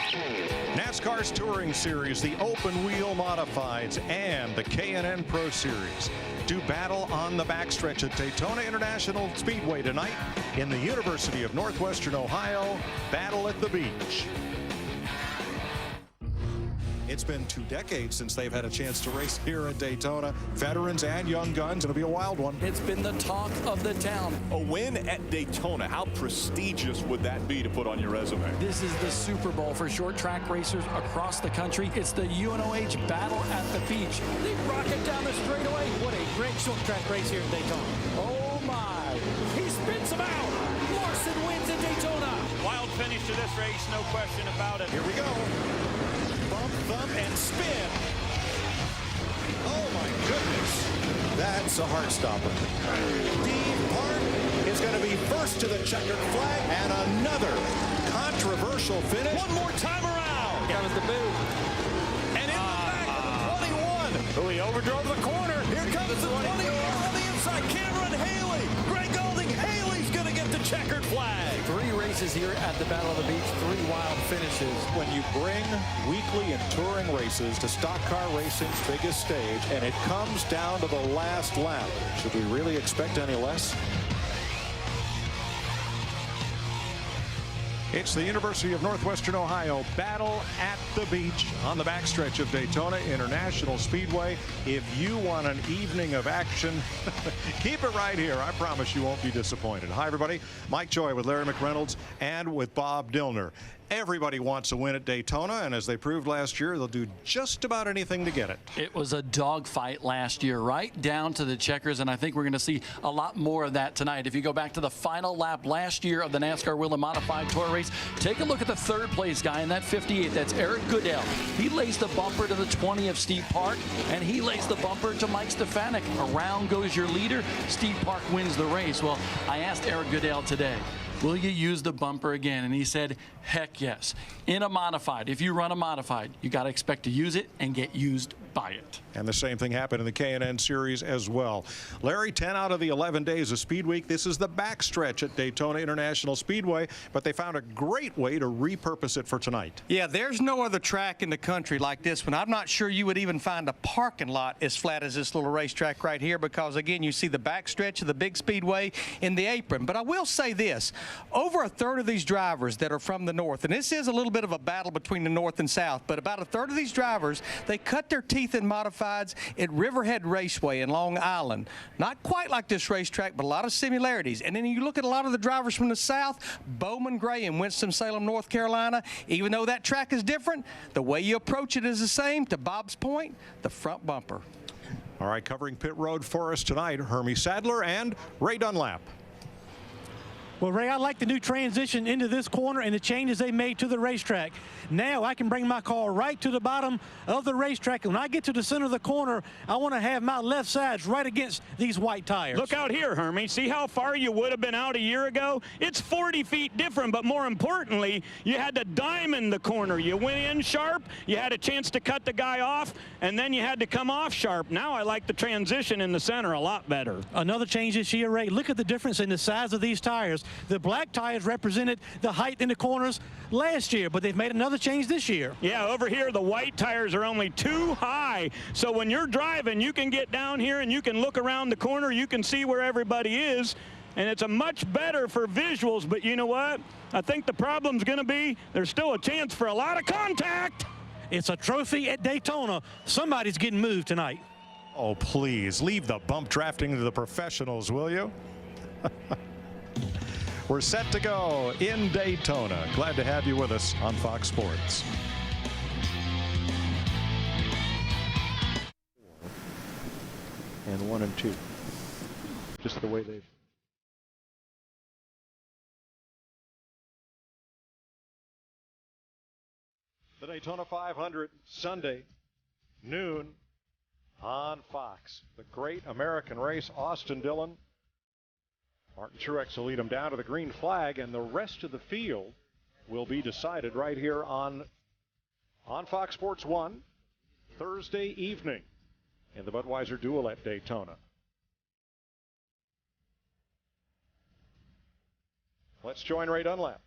NASCAR's Touring Series, the Open Wheel Modifieds, and the K&N Pro Series do battle on the backstretch at Daytona International Speedway tonight in the University of Northwestern Ohio Battle at the Beach. It's been 2 decades since they've had a chance to race here at Daytona. Veterans and young guns. It'll be a wild one. It's been the talk of the town. A win at Daytona, how prestigious would that be to put on your resume? This is the Super Bowl for short track racers across the country. It's the UNOH Battle at the Beach. They rocket down the straightaway. What a great short track race here at Daytona. Oh my, he spins them out. Larson wins at Daytona. Wild finish to this race, no question about it. Here we go. Bump, thump, and spin. Oh my goodness. That's a heart stopper. Steve Park is going to be first to the checkered flag, and another controversial finish. One more time around. Here comes the boot. And in the back of the 21. Oh, he overdrove the corner. Here comes the 21 on the inside. Cameron Haley. Greg Golding. Haley's going to get the checkered flag. 3 races here at the Battle of the Beach, 3 wild finishes. When you bring weekly and touring races to stock car racing's biggest stage, and it comes down to the last lap, should we really expect any less? It's the University of Northwestern Ohio Battle at the Beach on the backstretch of Daytona International Speedway. If you want an evening of action, keep it right here. I promise you won't be disappointed. Hi, everybody. Mike Joy with Larry McReynolds and with Bob Dillner. Everybody wants a win at Daytona, and as they proved last year, they'll do just about anything to get it. It was a dogfight last year, right down to the checkers, and I think we're going to see a lot more of that tonight. If you go back to the final lap last year of the NASCAR Wheelen Modified Tour Race, take a look at the 3rd place guy in that 58. That's Eric Goodell. He lays the bumper to the 20 of Steve Park, and he lays the bumper to Mike Stefanik. Around goes your leader. Steve Park wins the race. Well, I asked Eric Goodell today, will you use the bumper again? And he said, heck yes. In a modified, if you run a modified, you got to expect to use it and get used by it. And the same thing happened in the K&N Series as well. Larry, 10 out of the 11 days of Speed Week. This is the backstretch at Daytona International Speedway, but they found a great way to repurpose it for tonight. Yeah, there's no other track in the country like this one. I'm not sure you would even find a parking lot as flat as this little racetrack right here because, again, you see the backstretch of the big speedway in the apron. But I will say this, over a third of these drivers that are from the north, and this is a little bit of a battle between the north and south, but about a third of these drivers, they cut their teeth in modifieds at Riverhead Raceway in Long Island. Not quite like this racetrack, but a lot of similarities. And then you look at a lot of the drivers from the south, Bowman Gray in Winston-Salem, North Carolina. Even though that track is different, the way you approach it is the same. To Bob's point, the front bumper. All right, covering pit road for us tonight, Hermie Sadler and Ray Dunlap. Well, Ray, I like the new transition into this corner and the changes they made to the racetrack. Now I can bring my car right to the bottom of the racetrack. And when I get to the center of the corner, I want to have my left sides right against these white tires. Look out here, Hermie. See how far you would have been out a year ago? It's 40 feet different, but more importantly, you had to diamond the corner. You went in sharp, you had a chance to cut the guy off, and then you had to come off sharp. Now I like the transition in the center a lot better. Another change this year, Ray, look at the difference in the size of these tires. The black tires represented the height in the corners last year, but they've made another change this year. Yeah, over here the white tires are only too high, so when you're driving you can get down here and you can look around the corner, you can see where everybody is, and it's a much better for visuals. But you know what, I think the problem's going to be there's still a chance for a lot of contact. It's a trophy at Daytona. Somebody's getting moved tonight. Oh, please leave the bump drafting to the professionals, will you? We're set to go in Daytona. Glad to have you with us on Fox Sports. And 1 and 2. Just the way they've. The Daytona 500 Sunday, noon on Fox. The great American race, Austin Dillon. Martin Truex will lead them down to the green flag, and the rest of the field will be decided right here on Fox Sports 1 Thursday evening in the Budweiser Duel at Daytona. Let's join Ray Dunlap.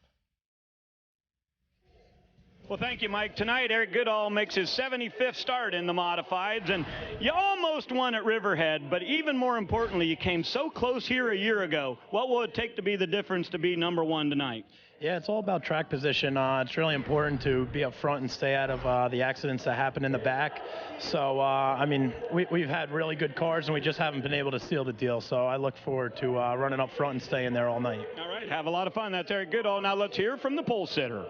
Well, thank you, Mike. Tonight, Eric Goodall makes his 75th start in the modifieds, and you almost won at Riverhead, but even more importantly, you came so close here a year ago. What will it take to be the difference to be number one tonight? Yeah, it's all about track position. It's really important to be up front and stay out of the accidents that happen in the back. So, I mean, we've had really good cars, and we just haven't been able to seal the deal. So I look forward to running up front and staying there all night. All right, have a lot of fun. That's Eric Goodall. Now let's hear from the pole sitter.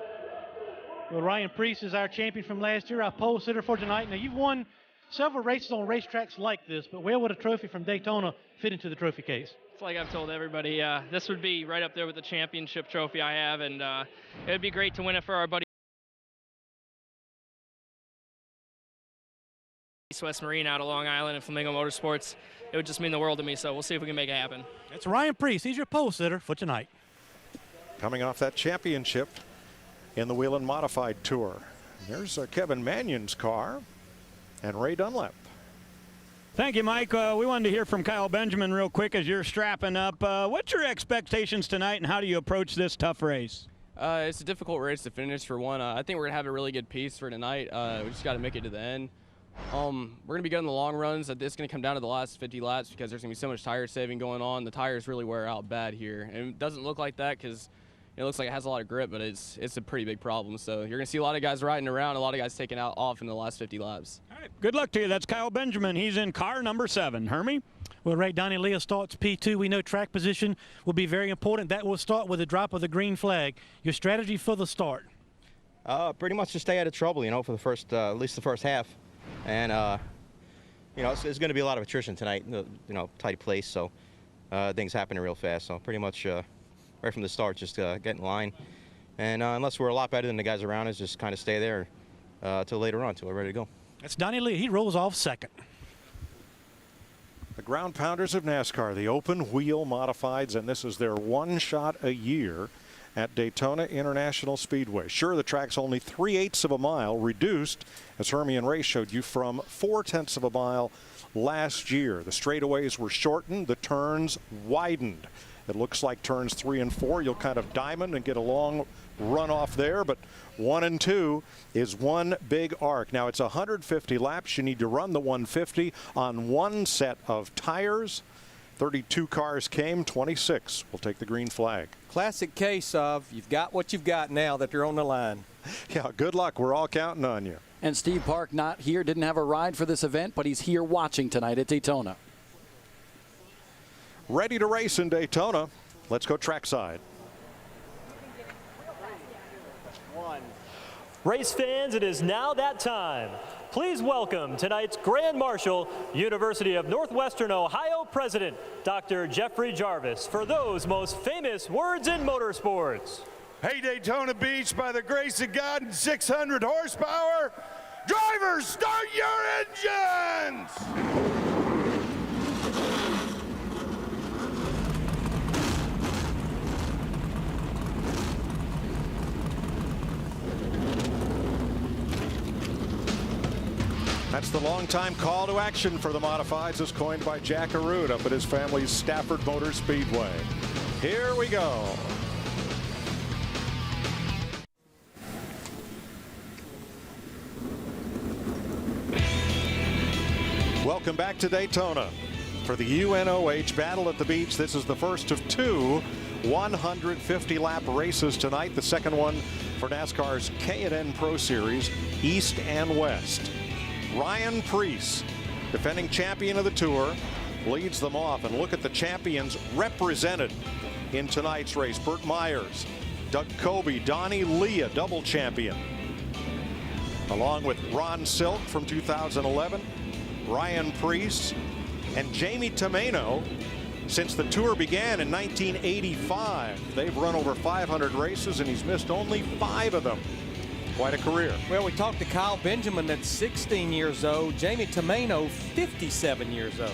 Well, Ryan Priest is our champion from last year, our pole sitter for tonight. Now, you've won several races on racetracks like this, but where would a trophy from Daytona fit into the trophy case? It's like I've told everybody, this would be right up there with the championship trophy I have, and it would be great to win it for our buddy West Marine out of Long Island and Flamingo Motorsports. It would just mean the world to me, so we'll see if we can make it happen. That's Ryan Priest. He's your pole sitter for tonight. Coming off that championship in the Wheelen Modified Tour. There's Kevin Mannion's car and Ray Dunlap. Thank you, Mike. We wanted to hear from Kyle Benjamin real quick as you're strapping up. What's your expectations tonight, and how do you approach this tough race? It's a difficult race to finish for one. I think we're going to have a really good piece for tonight. We just got to make it to the end. We're going to be good in the long runs. It's going to come down to the last 50 laps because there's going to be so much tire saving going on. The tires really wear out bad here. And it doesn't look like that because it looks like it has a lot of grip, but it's a pretty big problem. So you're going to see a lot of guys riding around, a lot of guys taking out off in the last 50 laps. All right, good luck to you. That's Kyle Benjamin. He's in car number 7. Hermie? Well, Ray, Donnie Leah starts P2. We know track position will be very important. That will start with the drop of the green flag. Your strategy for the start? Pretty much to stay out of trouble, for the first, at least the first half. And, there's going to be a lot of attrition tonight, tight place, so things happening real fast. So pretty much right from the start, just get in line. And unless we're a lot better than the guys around us, just kind of stay there till later on, till we're ready to go. That's Donnie Lee. He rolls off second. The ground pounders of NASCAR, the open wheel modifieds, and this is their one shot a year at Daytona International Speedway. Sure, the track's only 3/8 of a mile, reduced, as Hermie and Ray showed you, from 4/10 of a mile last year. The straightaways were shortened, the turns widened. It looks like turns 3 and 4, you'll kind of diamond and get a long run off there, but 1 and 2 is one big arc. Now it's 150 laps. You need to run the 150 on one set of tires. 32 cars came, 26 will take the green flag. Classic case of you've got what you've got now that you're on the line. Yeah, good luck. We're all counting on you. And Steve Park not here, didn't have a ride for this event, but he's here watching tonight at Daytona. Ready to race in Daytona. Let's go trackside. Race fans, it is now that time. Please welcome tonight's Grand Marshal, University of Northwestern Ohio President, Dr. Jeffrey Jarvis, for those most famous words in motorsports. Hey, Daytona Beach, by the grace of God and 600 horsepower, drivers, start your engines! That's the long-time call to action for the modifieds, as coined by Jack Arute up at his family's Stafford Motor Speedway. Here we go. Welcome back to Daytona for the UNOH Battle at the Beach. This is the first of 2 150-lap races tonight. The second one for NASCAR's K&N Pro Series, East and West. Ryan Priest, defending champion of the Tour, leads them off. And look at the champions represented in tonight's race. Burt Myers, Doug Coby, Donnie Leah, double champion, along with Ron Silk from 2011, Ryan Priest, and Jamie Tomeno. Since the Tour began in 1985, they've run over 500 races, and he's missed only 5 of them. Quite a career. Well, we talked to Kyle Benjamin at 16 years old, Jamie Tomeno 57 years old.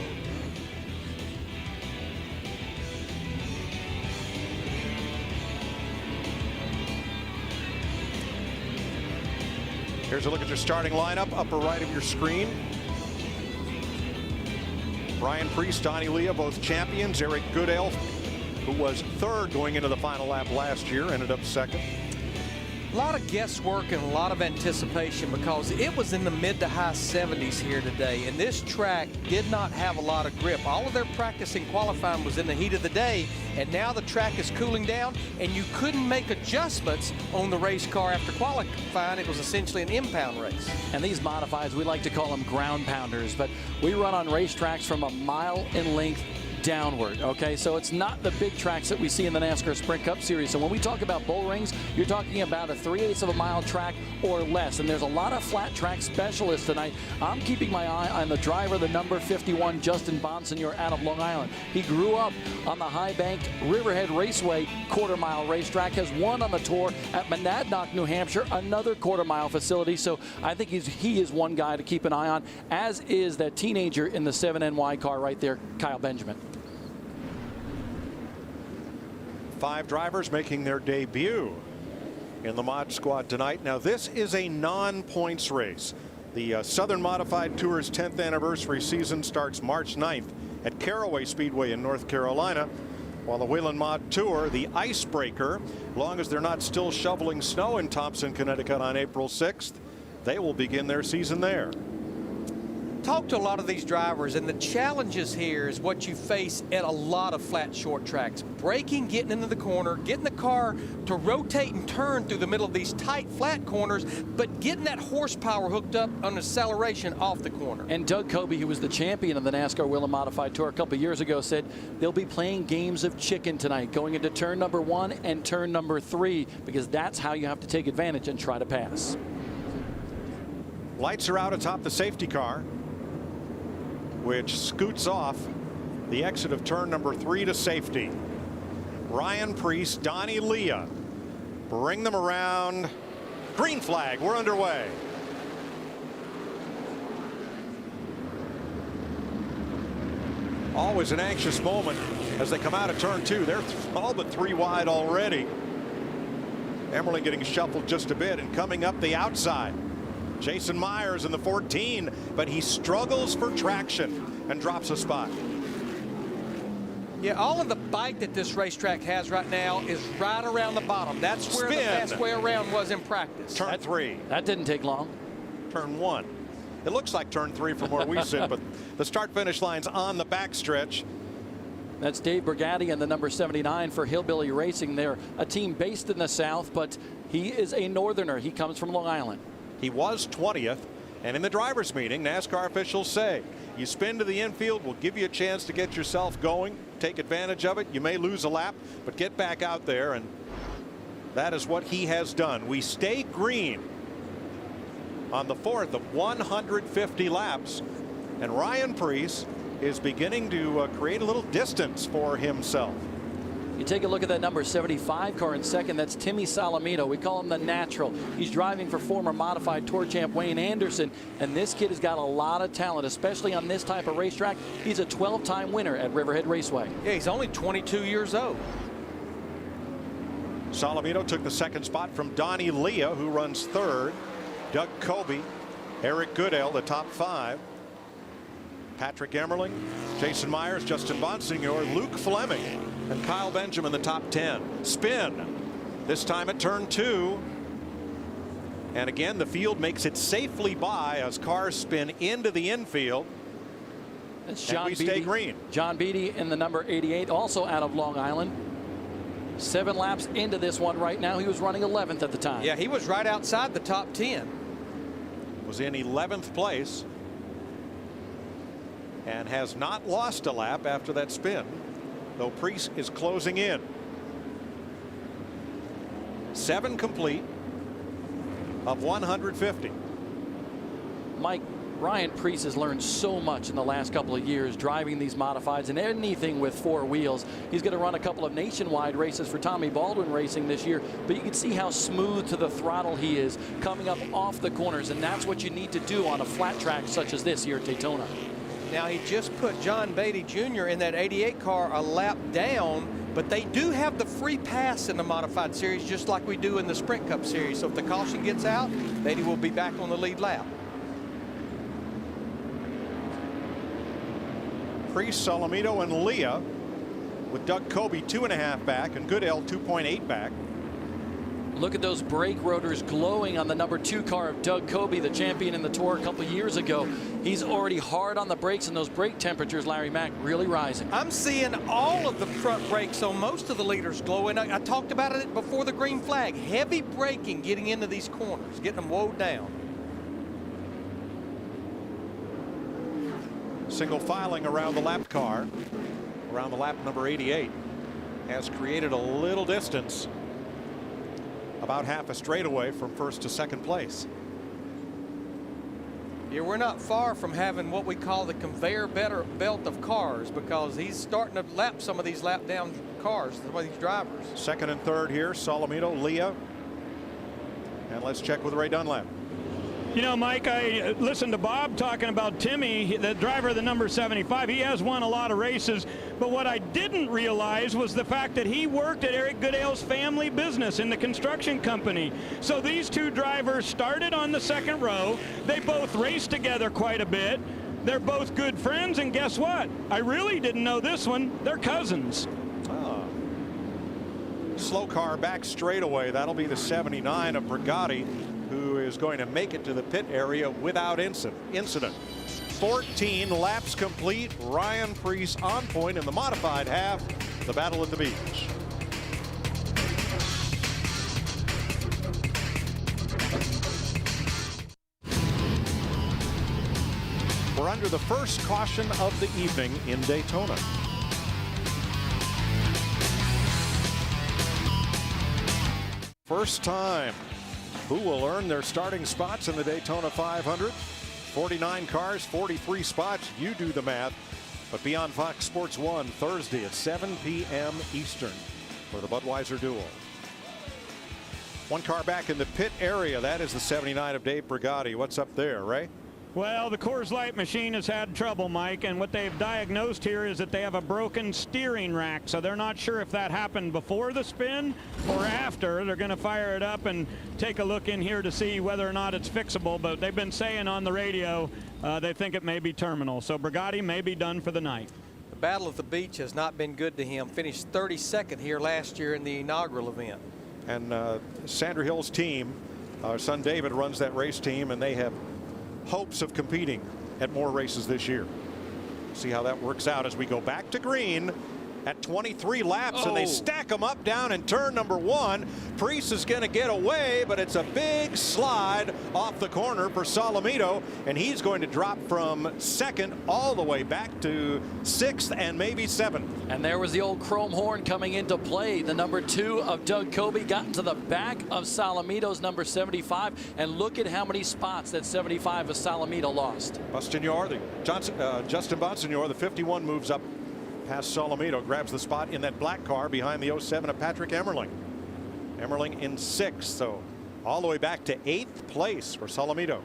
Here's a look at your starting lineup, upper right of your screen. Ryan Priest, Donnie Leah, both champions. Eric Goodell, who was 3rd going into the final lap last year, ended up 2nd. A lot of guesswork and a lot of anticipation because it was in the mid to high 70s here today, and this track did not have a lot of grip. All of their practice and qualifying was in the heat of the day, and now the track is cooling down, and you couldn't make adjustments on the race car after qualifying. It was essentially an impound race. And these modifieds, we like to call them ground pounders, but we run on racetracks from a mile in length downward, okay? So it's not the big tracks that we see in the NASCAR Sprint Cup Series. So when we talk about bull rings, you're talking about a 3/8 of a mile track or less. And there's a lot of flat track specialists tonight. I'm keeping my eye on the driver, the number 51, Justin Bonsignor, out of Long Island. He grew up on the high-banked Riverhead Raceway quarter-mile racetrack, has won on the tour at Monadnock, New Hampshire, another quarter-mile facility. So I think he is one guy to keep an eye on, as is that teenager in the 7NY car right there, Kyle Benjamin. 5 drivers making their debut in the Mod Squad tonight. Now, this is a non-points race. The Southern Modified Tour's 10th anniversary season starts March 9th at Caraway Speedway in North Carolina, while the Wheelen Mod Tour, the icebreaker, long as they're not still shoveling snow in Thompson, Connecticut on April 6th, they will begin their season there. Talk to a lot of these drivers, and the challenges here is what you face at a lot of flat short tracks. Braking, getting into the corner, getting the car to rotate and turn through the middle of these tight flat corners, but getting that horsepower hooked up on acceleration off the corner. And Doug Coby, who was the champion of the NASCAR Wheelen Modified Tour a couple of years ago, said they'll be playing games of chicken tonight, going into turn number 1 and turn number 3, because that's how you have to take advantage and try to pass. Lights are out atop the safety car, which scoots off the exit of turn number 3 to safety. Ryan Preece, Donnie Leah, bring them around. Green flag, we're underway. Always an anxious moment as they come out of turn 2. They're all but 3 wide already. Emerling getting shuffled just a bit and coming up the outside. Jason Myers in the 14, but he struggles for traction and drops a spot. Yeah, all of the bite that this racetrack has right now is right around the bottom. That's where the fast way around was in practice. Turn 3. That didn't take long. Turn 1. It looks like turn 3 from where we sit, but the start-finish line's on the backstretch. That's Dave Brigatti and the number 79 for Hillbilly Racing. They're a team based in the South, but he is a Northerner. He comes from Long Island. He was 20th, and in the drivers' meeting, NASCAR officials say, you spin to the infield, we'll give you a chance to get yourself going, take advantage of it. You may lose a lap, but get back out there, and that is what he has done. We stay green on the 4th of 150 laps, and Ryan Preece is beginning to create a little distance for himself. You take a look at that number 75 car in second. That's Timmy Salamito. We call him the natural. He's driving for former Modified Tour champ Wayne Anderson, and this kid has got a lot of talent, especially on this type of racetrack. He's a 12-time winner at Riverhead Raceway. Yeah, he's only 22 years old. Salamito took the 2nd spot from Donnie Leah, who runs 3rd. Doug Coby, Eric Goodell, the top 5. Patrick Emerling, Jason Myers, Justin Bonsignor, Luke Fleming, and Kyle Benjamin, the top 10. Spin, this time at turn 2. And again, the field makes it safely by as cars spin into the infield. That's John and we stay green. John Beatty in the number 88, also out of Long Island. 7 laps into this one right now. He was running 11th at the time. Yeah, he was right outside the top 10. Was in 11th place. And has not lost a lap after that spin, though Preece is closing in. 7 complete of 150. Mike, Ryan Preece has learned so much in the last couple of years driving these modifieds and anything with 4 wheels. He's going to run a couple of nationwide races for Tommy Baldwin Racing this year, but you can see how smooth to the throttle he is coming up off the corners, and that's what you need to do on a flat track such as this here at Daytona. Now, he just put John Beatty Jr. in that 88 car a lap down, but they do have the free pass in the Modified Series, just like we do in the Sprint Cup Series. So if the caution gets out, Beatty will be back on the lead lap. Preece, Salamito, and Leah, with Doug Coby 2.5 back and Goodell 2.8 back. Look at those brake rotors glowing on the number 2 car of Doug Coby, the champion in the Tour a couple years ago. He's already hard on the brakes, and those brake temperatures, Larry Mack, really rising. I'm seeing all of the front brakes on most of the leaders glowing. I talked about it before the green flag. Heavy braking getting into these corners, getting them woed down. Single filing around the lap car, around the lap number 88, has created a little distance, about half a straightaway from first to second place. Yeah, we're not far from having what we call the conveyor belt of cars, because he's starting to lap some of these lap down cars, some of these drivers. Second and third here, Solomito, Leah. And let's check with Ray Dunlap. You know, Mike, I listened to Bob talking about Timmy, the driver of the number 75. He has won a lot of races, but what I didn't realize was the fact that he worked at Eric Goodale's family business in the construction company. So these two drivers started on the second row. They both raced together quite a bit. They're both good friends, and guess what? I really didn't know this one. They're cousins. Slow car back straightaway. That'll be the 79 of Brigatti, who is going to make it to the pit area without incident. 14 laps complete. Ryan Preece on point in the modified half. The battle at the beach. We're under the first caution of the evening in Daytona. First time. Who will earn their starting spots in the Daytona 500? 49 cars, 43 spots. You do the math. But be on Fox Sports 1 Thursday at 7 p.m. Eastern for the Budweiser Duel. One car back in the pit area. That is the 79 of Dave Brigatti. What's up there, Ray? Well, the Coors Light machine has had trouble, Mike, and what they've diagnosed here is that they have a broken steering rack, so they're not sure if that happened before the spin or after. They're going to fire it up and take a look in here to see whether or not it's fixable, but they've been saying on the radio they think it may be terminal, so Brigatti may be done for the night. The battle at the beach has not been good to him. Finished 32nd here last year in the inaugural event. And Sandra Hill's team, our son David runs that race team, and they have hopes of competing at more races this year. See how that works out as we go back to green at 23 laps, and they stack them up down in turn number 1. Preece is going to get away, but it's a big slide off the corner for Solomito, and he's going to drop from second all the way back to 6th and maybe 7th. And there was the old chrome horn coming into play. The number 2 of Doug Coby got into the back of Solomito's number 75, and look at how many spots that 75 of Solomito lost. Justin Bonsignor, the 51, moves up past Solomito, grabs the spot in that black car behind the 07 of Patrick Emmerling. Emmerling in 6th, so all the way back to 8th place for Solomito.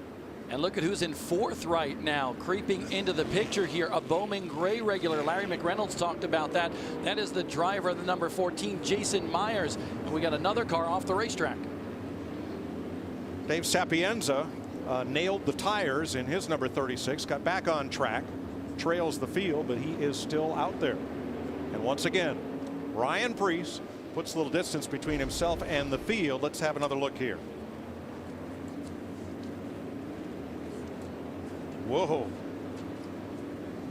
And look at who's in 4th right now, creeping into the picture here. A Bowman Gray regular. Larry McReynolds talked about that. That is the driver of the number 14, Jason Myers. And we got another car off the racetrack. Dave Sapienza nailed the tires in his number 36, got back on track, trails the field, but he is still out there. And once again, Ryan Preece puts a little distance between himself and the field. Let's have another look here. Whoa.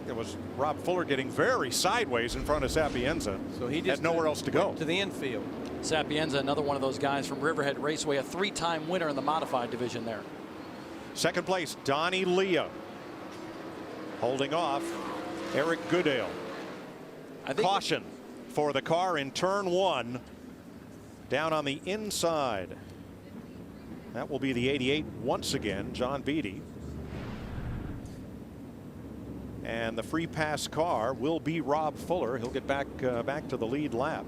It was Rob Fuller getting very sideways in front of Sapienza. So he just had nowhere else to go. To the infield. Sapienza, another one of those guys from Riverhead Raceway, a 3-time winner in the modified division there. Second place, Donnie Leah. Holding off Eric Goodale. Caution for the car in turn 1 down on the inside. That will be the 88 once again, John Beatty. And the free pass car will be Rob Fuller. He'll get back to the lead lap.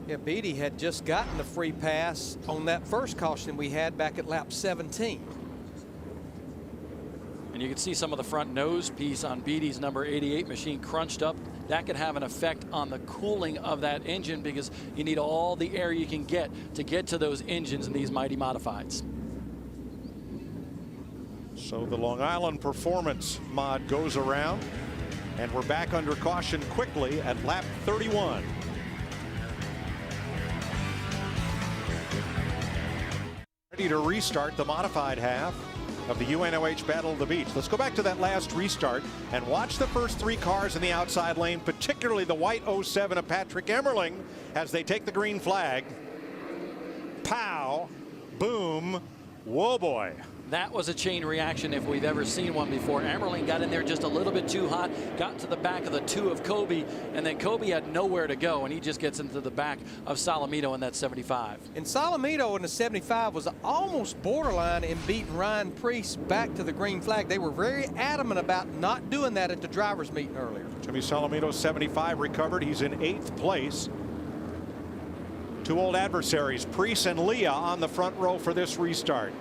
Yeah, Beatty had just gotten the free pass on that first caution we had back at lap 17. And you can see some of the front nose piece on Beatty's number 88 machine crunched up. That could have an effect on the cooling of that engine, because you need all the air you can get to those engines in these mighty modifieds. So the Long Island Performance mod goes around, and we're back under caution quickly at lap 31. To restart the modified half of the UNOH Battle of the Beach. Let's go back to that last restart and watch the first 3 cars in the outside lane, particularly the white 07 of Patrick Emmerling, as they take the green flag. Pow, boom, whoa boy. That was a chain reaction if we've ever seen one before. Emmerling got in there just a little bit too hot, got to the back of the 2 of Kobe, and then Kobe had nowhere to go, and he just gets into the back of Solomito in that 75. And Solomito in the 75 was almost borderline in beating Ryan Priest back to the green flag. They were very adamant about not doing that at the drivers' meeting earlier. Jimmy Solomito, 75, recovered. He's in 8th place. 2 old adversaries, Priest and Leah, on the front row for this restart.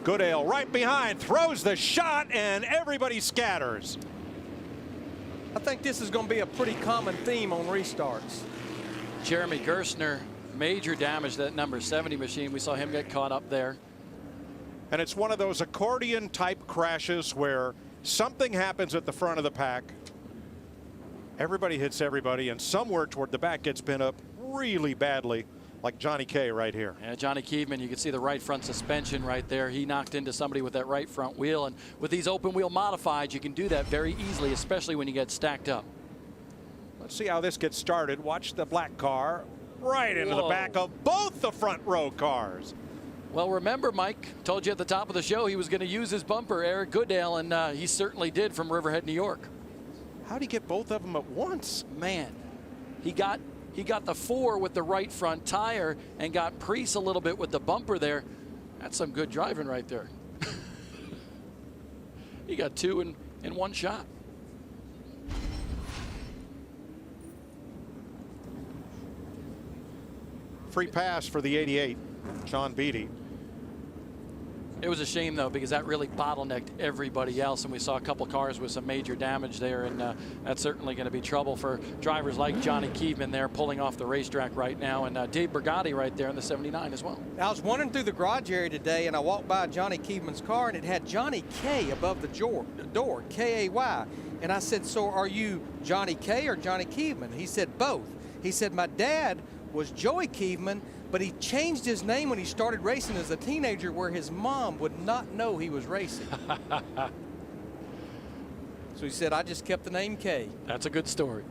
Goodale right behind, throws the shot, and everybody scatters. I think this is going to be a pretty common theme on restarts. Jeremy Gerstner, major damage to that number 70 machine. We saw him get caught up there. And it's one of those accordion type crashes where something happens at the front of the pack. Everybody hits everybody, and somewhere toward the back gets bent up really badly, like Johnny K right here. Yeah, Johnny Keevan, you can see the right front suspension right there. He knocked into somebody with that right front wheel, and with these open wheel modifieds, you can do that very easily, especially when you get stacked up. Let's see how this gets started. Watch the black car right into the back of both the front row cars. Well, remember, Mike told you at the top of the show he was going to use his bumper, Eric Goodale, and he certainly did from Riverhead, New York. How'd he get both of them at once? Man, he got the 4 with the right front tire and got Priest a little bit with the bumper there. That's some good driving right there. He got 2 in 1 shot. Free pass for the 88, Sean Beattie. It was a shame, though, because that really bottlenecked everybody else, and we saw a couple cars with some major damage there, and that's certainly going to be trouble for drivers like Johnny Keevan there pulling off the racetrack right now, and Dave Bergotti right there in the 79 as well. I was wandering through the garage area today, and I walked by Johnny Keevan's car, and it had Johnny K above the door, K-A-Y. And I said, so are you Johnny K or Johnny Keevan? He said, both. He said, my dad was Joey Keevan, but he changed his name when he started racing as a teenager where his mom would not know he was racing. So he said, I just kept the name K. That's a good story.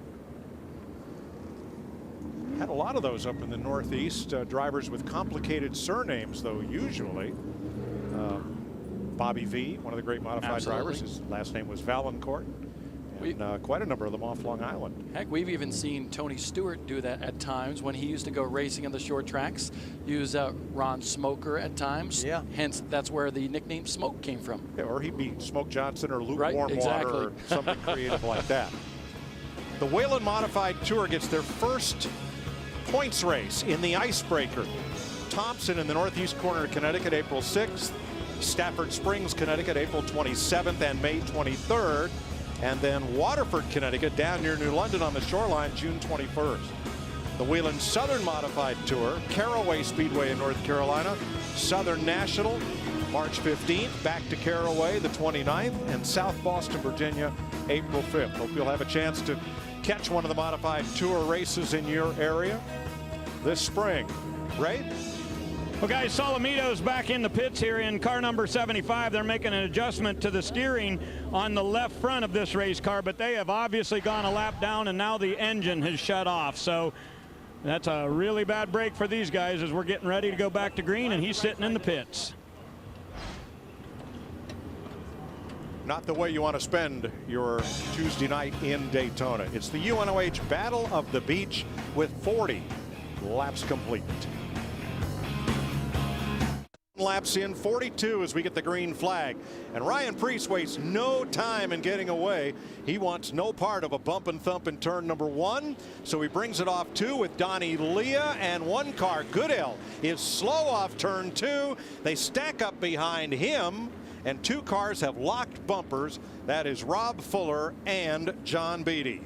Had a lot of those up in the Northeast. Drivers with complicated surnames, though, usually. Bobby V, one of the great modified drivers. His last name was Valancourt. And quite a number of them off Long Island. Heck, we've even seen Tony Stewart do that at times when he used to go racing on the short tracks. Use Ron Smoker at times. Yeah. Hence, that's where the nickname Smoke came from. Yeah, or he'd be Smoke Johnson or Lukewarm Water or something creative like that. The Wheelen Modified Tour gets their first points race in the Icebreaker. Thompson in the northeast corner of Connecticut, April 6th. Stafford Springs, Connecticut, April 27th and May 23rd. And then Waterford, Connecticut, down near New London on the shoreline, June 21st. The Wheelen Southern Modified Tour, Caraway Speedway in North Carolina, Southern National, March 15th, back to Caraway the 29th, and South Boston, Virginia, April 5th. Hope you'll have a chance to catch one of the Modified Tour races in your area this spring. Ray? Well, guys, Solomito's back in the pits here in car number 75. They're making an adjustment to the steering on the left front of this race car, but they have obviously gone a lap down, and now the engine has shut off. So that's a really bad break for these guys as we're getting ready to go back to green, and he's sitting in the pits. Not the way you want to spend your Tuesday night in Daytona. It's the UNOH Battle of the Beach with 40 laps complete. Laps in, 42 as we get the green flag, and Ryan Priest wastes no time in getting away. He wants no part of a bump and thump in turn number 1, so he brings it off 2 with Donnie Leah, and 1 car, Goodale, is slow off turn 2. They stack up behind him, and 2 cars have locked bumpers. That is Rob Fuller and John Beattie.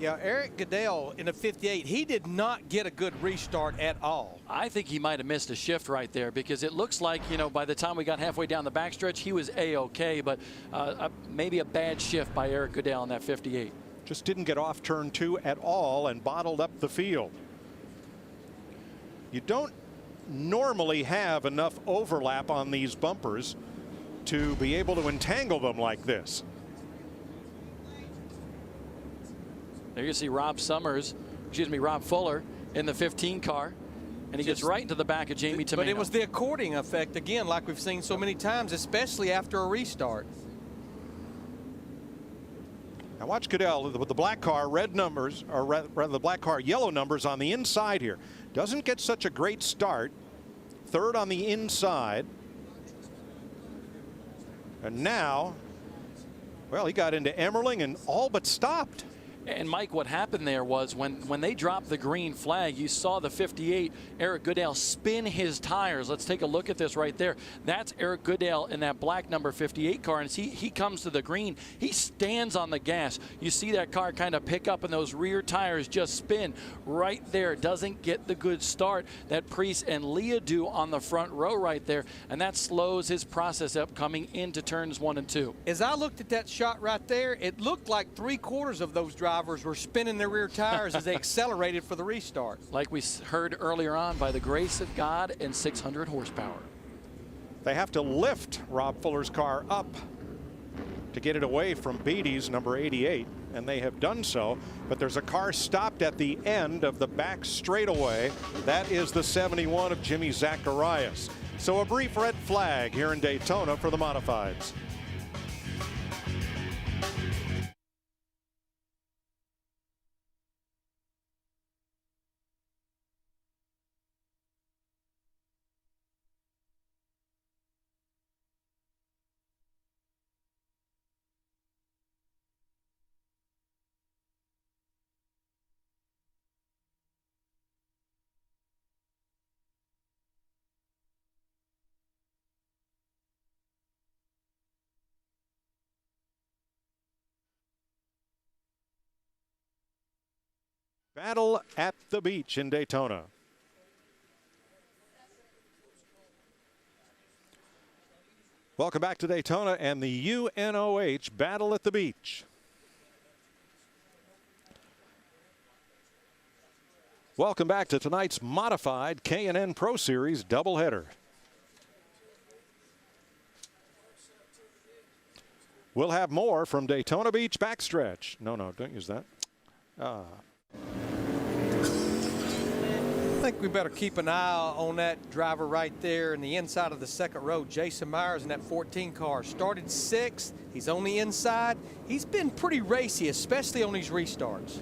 Yeah, Eric Goodale in a 58, he did not get a good restart at all. I think he might have missed a shift right there, because it looks like, you know, by the time we got halfway down the backstretch, he was A-okay, but maybe a bad shift by Eric Goodale in that 58. Just didn't get off turn 2 at all and bottled up the field. You don't normally have enough overlap on these bumpers to be able to entangle them like this. There you see Rob Fuller in the 15 car. And he gets right into the back of Jamie Tomino. But it was the accordion effect, again, like we've seen so many times, especially after a restart. Now watch Goodell with the black car, red numbers, or rather the black car, yellow numbers on the inside here. Doesn't get such a great start. Third on the inside. And now, well, he got into Emmerling and all but stopped. And Mike, what happened there was when they dropped the green flag, you saw the 58, Eric Goodale, spin his tires. Let's take a look at this right there. That's Eric Goodale in that black number 58 car. And he comes to the green. He stands on the gas. You see that car kind of pick up and those rear tires just spin right there. Doesn't get the good start that Priest and Leah do on the front row right there. And that slows his process up coming into turns 1 and 2. As I looked at that shot right there, it looked like 3/4 of those drivers were spinning their rear tires as they accelerated for the restart. Like we heard earlier on, by the grace of God and 600 horsepower. They have to lift Rob Fuller's car up to get it away from Beatty's number 88, and they have done so. But there's a car stopped at the end of the back straightaway. That is the 71 of Jimmy Zacharias. So a brief red flag here in Daytona for the modifieds. Battle at the beach in Daytona. Welcome back to Daytona and the UNOH Battle at the Beach. Welcome back to tonight's modified K&N Pro Series doubleheader. We'll have more from Daytona Beach backstretch. No, don't use that. I think we better keep an eye on that driver right there in the inside of the second row. Jason Myers in that 14 car started 6th. He's on the inside. He's been pretty racy, especially on these restarts.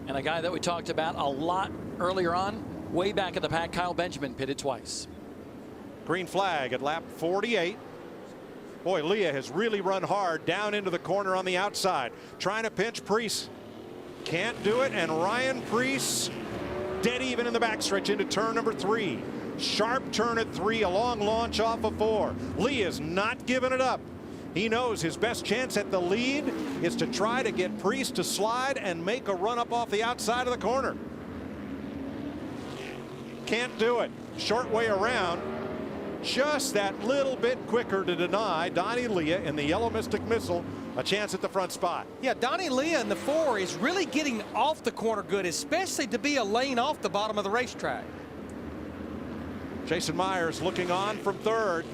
And a guy that we talked about a lot earlier on, way back at the pack, Kyle Benjamin, pitted twice. Green flag at lap 48. Boy, Leah has really run hard down into the corner on the outside, trying to pinch Priest. Can't do it, and Ryan Priest dead even in the backstretch into turn number 3. Sharp turn at 3, a long launch off of 4. Lee is not giving it up. He knows his best chance at the lead is to try to get Priest to slide and make a run up off the outside of the corner. Can't do it. Short way around. Just that little bit quicker to deny Donnie Leah in the Yellow Mystic Missile a chance at the front spot. Yeah, Donnie Leah in the 4 is really getting off the corner good, especially to be a lane off the bottom of the racetrack. Jason Myers looking on from 3rd.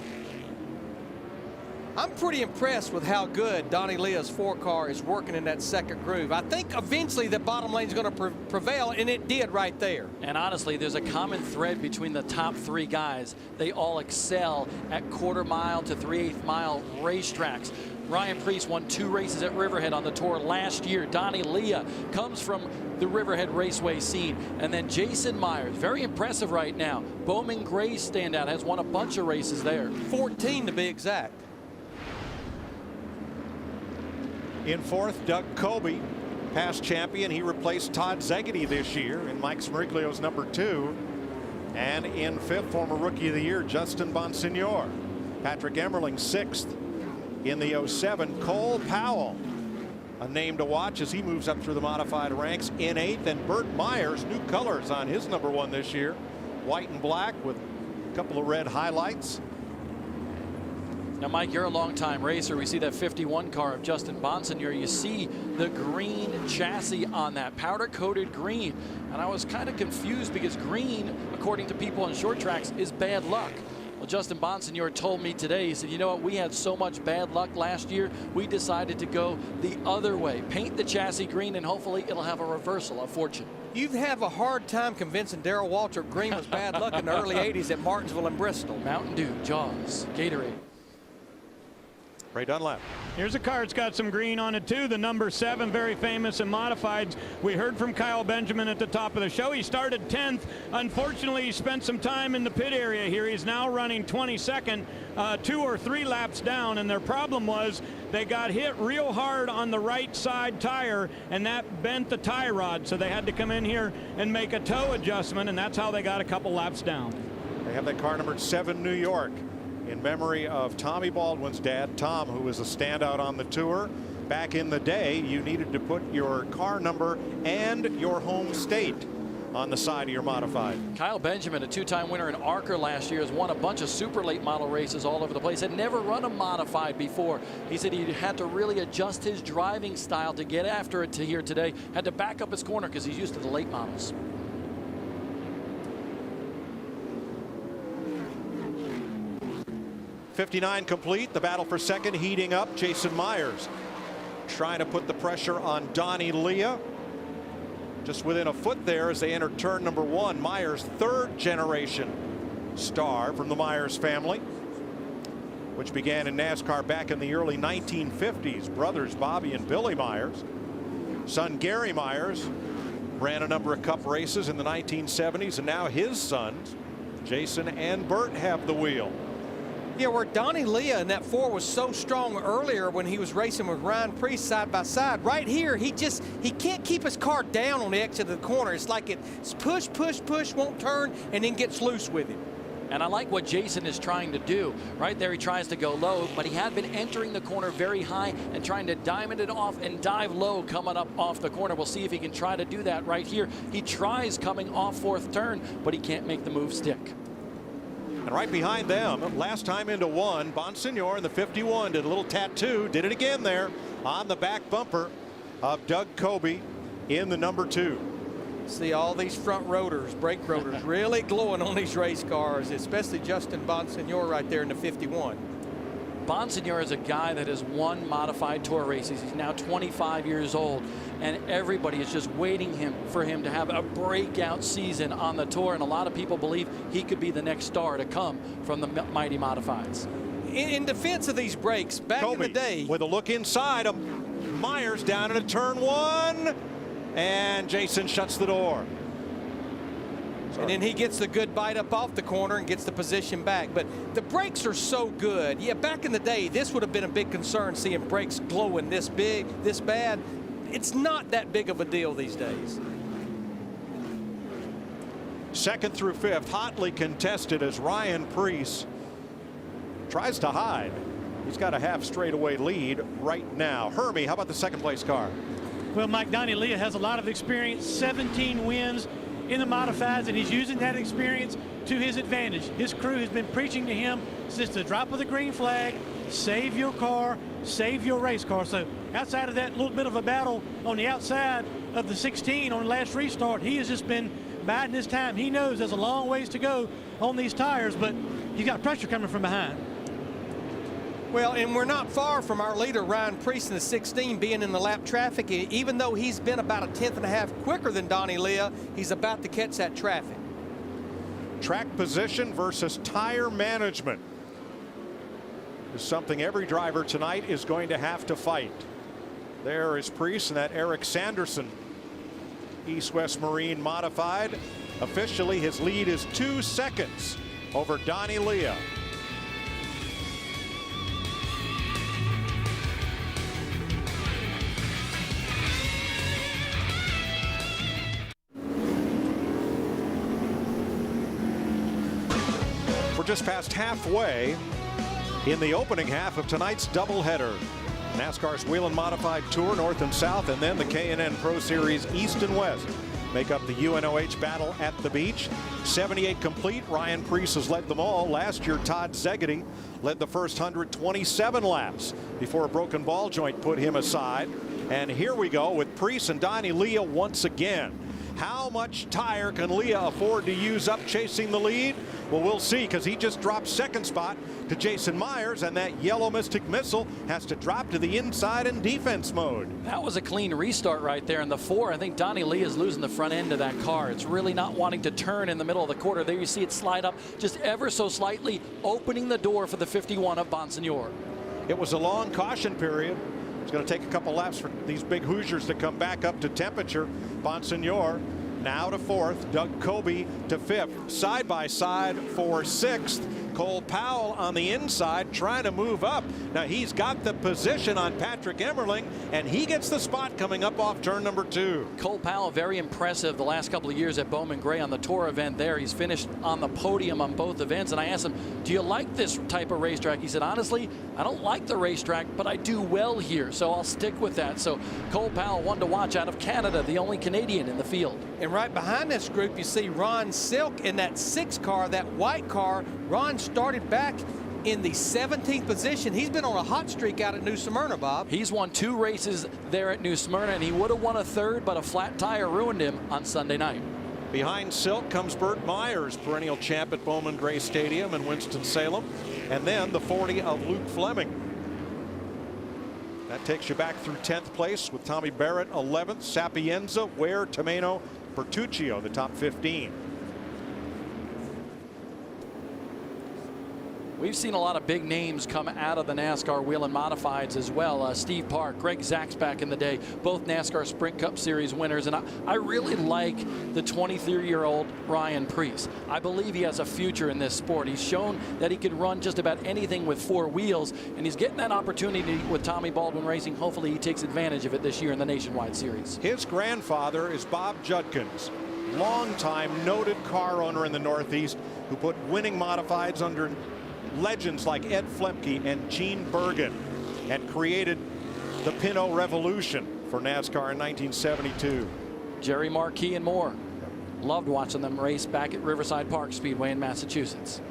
I'm pretty impressed with how good Donnie Leah's 4 car is working in that second groove. I think eventually the bottom lane is going to prevail, and it did right there. And honestly, there's a common thread between the top 3 guys. They all excel at quarter-mile to 3/8 mile racetracks. Ryan Priest won 2 races at Riverhead on the tour last year. Donnie Leah comes from the Riverhead Raceway scene. And then Jason Myers, very impressive right now. Bowman Gray's standout, has won a bunch of races there. 14 to be exact. In 4th, Doug Colby, past champion. He replaced Todd Zegedy this year in Mike Smeriglio's number 2. And in 5th, former Rookie of the Year, Justin Bonsignor. Patrick Emmerling, 6th. In the 07, Cole Powell, a name to watch as he moves up through the modified ranks in 8th. And Burt Myers, new colors on his number 1 this year. White and black with a couple of red highlights. Now, Mike, you're a long-time racer. We see that 51 car of Justin Bonsignor. You see the green chassis on that, powder-coated green. And I was kind of confused because green, according to people on short tracks, is bad luck. Well, Justin Bonsignor told me today, he said, you know what, we had so much bad luck last year, we decided to go the other way. Paint the chassis green, and hopefully it'll have a reversal of fortune. You'd have a hard time convincing Darrell Waltrip green was bad luck in the early 80s at Martinsville and Bristol. Mountain Dew, Jaws, Gatorade. Ray Dunlap. Here's a car that's got some green on it too, the number 7, very famous in modifieds. We heard from Kyle Benjamin at the top of the show. He started 10th. Unfortunately, he spent some time in the pit area here. He's now running 22nd, 2 or 3 laps down, and their problem was they got hit real hard on the right side tire, and that bent the tie rod, so they had to come in here and make a toe adjustment, and that's how they got a couple laps down. They have that car numbered 7, New York, in memory of Tommy Baldwin's dad, Tom, who was a standout on the tour. Back in the day, you needed to put your car number and your home state on the side of your modified. Kyle Benjamin, a 2-time winner in ARCA last year, has won a bunch of super late model races all over the place. Had never run a modified before. He said he had to really adjust his driving style to get after it to here today. Had to back up his corner because he's used to the late models. '59 complete. The battle for second heating up. Jason Myers trying to put the pressure on Donnie Leah. Just within a foot there as they enter turn number 1. Myers, 3rd generation star from the Myers family, which began in NASCAR back in the early 1950s. Brothers Bobby and Billy Myers. Son Gary Myers ran a number of cup races in the 1970s, and now his sons, Jason and Bert, have the wheel. Yeah, where Donnie Leah in that 4 was so strong earlier when he was racing with Ryan Preece side by side. Right here, he can't keep his car down on the exit of the corner. It's like it's push, push, push, won't turn, and then gets loose with him. And I like what Jason is trying to do. Right there, he tries to go low, but he had been entering the corner very high and trying to diamond it off and dive low coming up off the corner. We'll see if he can try to do that right here. He tries coming off 4th turn, but he can't make the move stick. And right behind them, last time into 1, Bonsignor in the 51 did a little tattoo, did it again there on the back bumper of Doug Coby in the number 2. See all these front rotors, brake rotors, really glowing on these race cars, especially Justin Bonsignor right there in the 51. Bonsignor is a guy that has won modified tour races. He's now 25 years old, and everybody is just waiting for him to have a breakout season on the tour, and a lot of people believe he could be the next star to come from the mighty modifieds. In defense of these brakes, back Coby in the day, with a look inside of Myers down into turn 1, and Jason shuts the door. and then he gets the good bite up off the corner and gets the position back. But the brakes are so good. Yeah, back in the day, this would have been a big concern, seeing brakes glowing this big, this bad. It's not that big of a deal these days. 2nd through 5th, hotly contested as Ryan Preece tries to hide. He's got a half straightaway lead right now. Hermie, how about the 2nd place car? Well, Mike, Donnie Leah has a lot of experience, 17 wins in the modifieds, and he's using that experience to his advantage. His crew has been preaching to him since the drop of the green flag, save your car, save your race car. So outside of that little bit of a battle on the outside of the 16 on the last restart, he has just been biding his time. He knows there's a long ways to go on these tires, but he's got pressure coming from behind. Well, and we're not far from our leader, Ryan Preece, in the 16, being in the lap traffic. Even though he's been about a 1/10.5 quicker than Donnie Leah, he's about to catch that traffic. Track position versus tire management is something every driver tonight is going to have to fight. There is Preece and that Eric Sanderson East-West Marine modified. Officially, his lead is 2 seconds over Donnie Leah. We're just past halfway in the opening half of tonight's doubleheader. NASCAR's Wheelen Modified Tour, North and South, and then the K&N Pro Series East and West make up the UNOH battle at the beach. 78 complete. Ryan Preece has led them all. Last year, Todd Szegedy led the first 127 laps before a broken ball joint put him aside. And here we go with Preece and Donnie Leah once again. How much tire can Leah afford to use up chasing the lead? Well, we'll see, because he just dropped second spot to Jason Myers, and that yellow Mystic Missile has to drop to the inside in defense mode. That was a clean restart right there in the 4. I think Donnie Lee is losing the front end of that car. It's really not wanting to turn in the middle of the quarter. There you see it slide up just ever so slightly, opening the door for the 51 of Bonsignor. It was a long caution period. It's going to take a couple laps for these big Hoosiers to come back up to temperature. Bonsignor now to 4th, Doug Coby to 5th. Side by side for 6th. Cole Powell on the inside trying to move up. Now he's got the position on Patrick Emmerling, and he gets the spot coming up off turn number 2. Cole Powell, very impressive the last couple of years at Bowman Gray on the Tour event there. He's finished on the podium on both events, and I asked him, do you like this type of racetrack? He said, honestly, I don't like the racetrack, but I do well here, so I'll stick with that. So Cole Powell, one to watch out of Canada, the only Canadian in the field. And right behind this group, you see Ron Silk in that 6 car, that white car. Ron started back in the 17th position. He's been on a hot streak out at New Smyrna, Bob. He's won 2 races there at New Smyrna, and he would have won a 3rd, but a flat tire ruined him on Sunday night. Behind Silk comes Burt Myers, perennial champ at Bowman Gray Stadium in Winston-Salem, and then the 40 of Luke Fleming. That takes you back through 10th place with Tommy Barrett 11th, Sapienza, Ware, Tomeno, Bertuccio, the top 15. We've seen a lot of big names come out of the NASCAR Wheelen Modifieds as well. Steve Park, Greg Zaks back in the day, both NASCAR Sprint Cup Series winners. And I really like the 23-year-old Ryan Preece. I believe he has a future in this sport. He's shown that he can run just about anything with 4 wheels, and he's getting that opportunity with Tommy Baldwin Racing. Hopefully he takes advantage of it this year in the Nationwide Series. His grandfather is Bob Judkins, longtime noted car owner in the Northeast, who put winning modifieds under legends like Ed Flemke and Gene Bergen, and created the Pinot Revolution for NASCAR in 1972. Jerry Marquis and more. Loved watching them race back at Riverside Park Speedway in Massachusetts.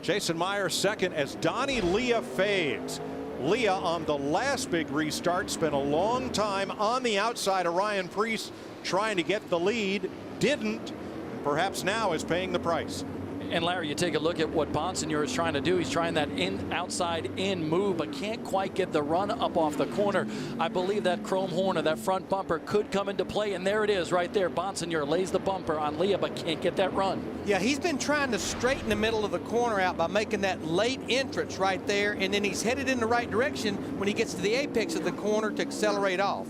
Jason Myers second as Donnie Leah fades. Leah on the last big restart spent a long time on the outside of Ryan Preece trying to get the lead. Didn't. Perhaps now is paying the price. And Larry, you take a look at what Bonsignor is trying to do. He's trying that outside in move, but can't quite get the run up off the corner. I believe that chrome horn or that front bumper could come into play, and there it is right there. Bonsignor lays the bumper on Leah, but can't get that run. Yeah, he's been trying to straighten the middle of the corner out by making that late entrance right there, and then he's headed in the right direction when he gets to the apex of the corner to accelerate off.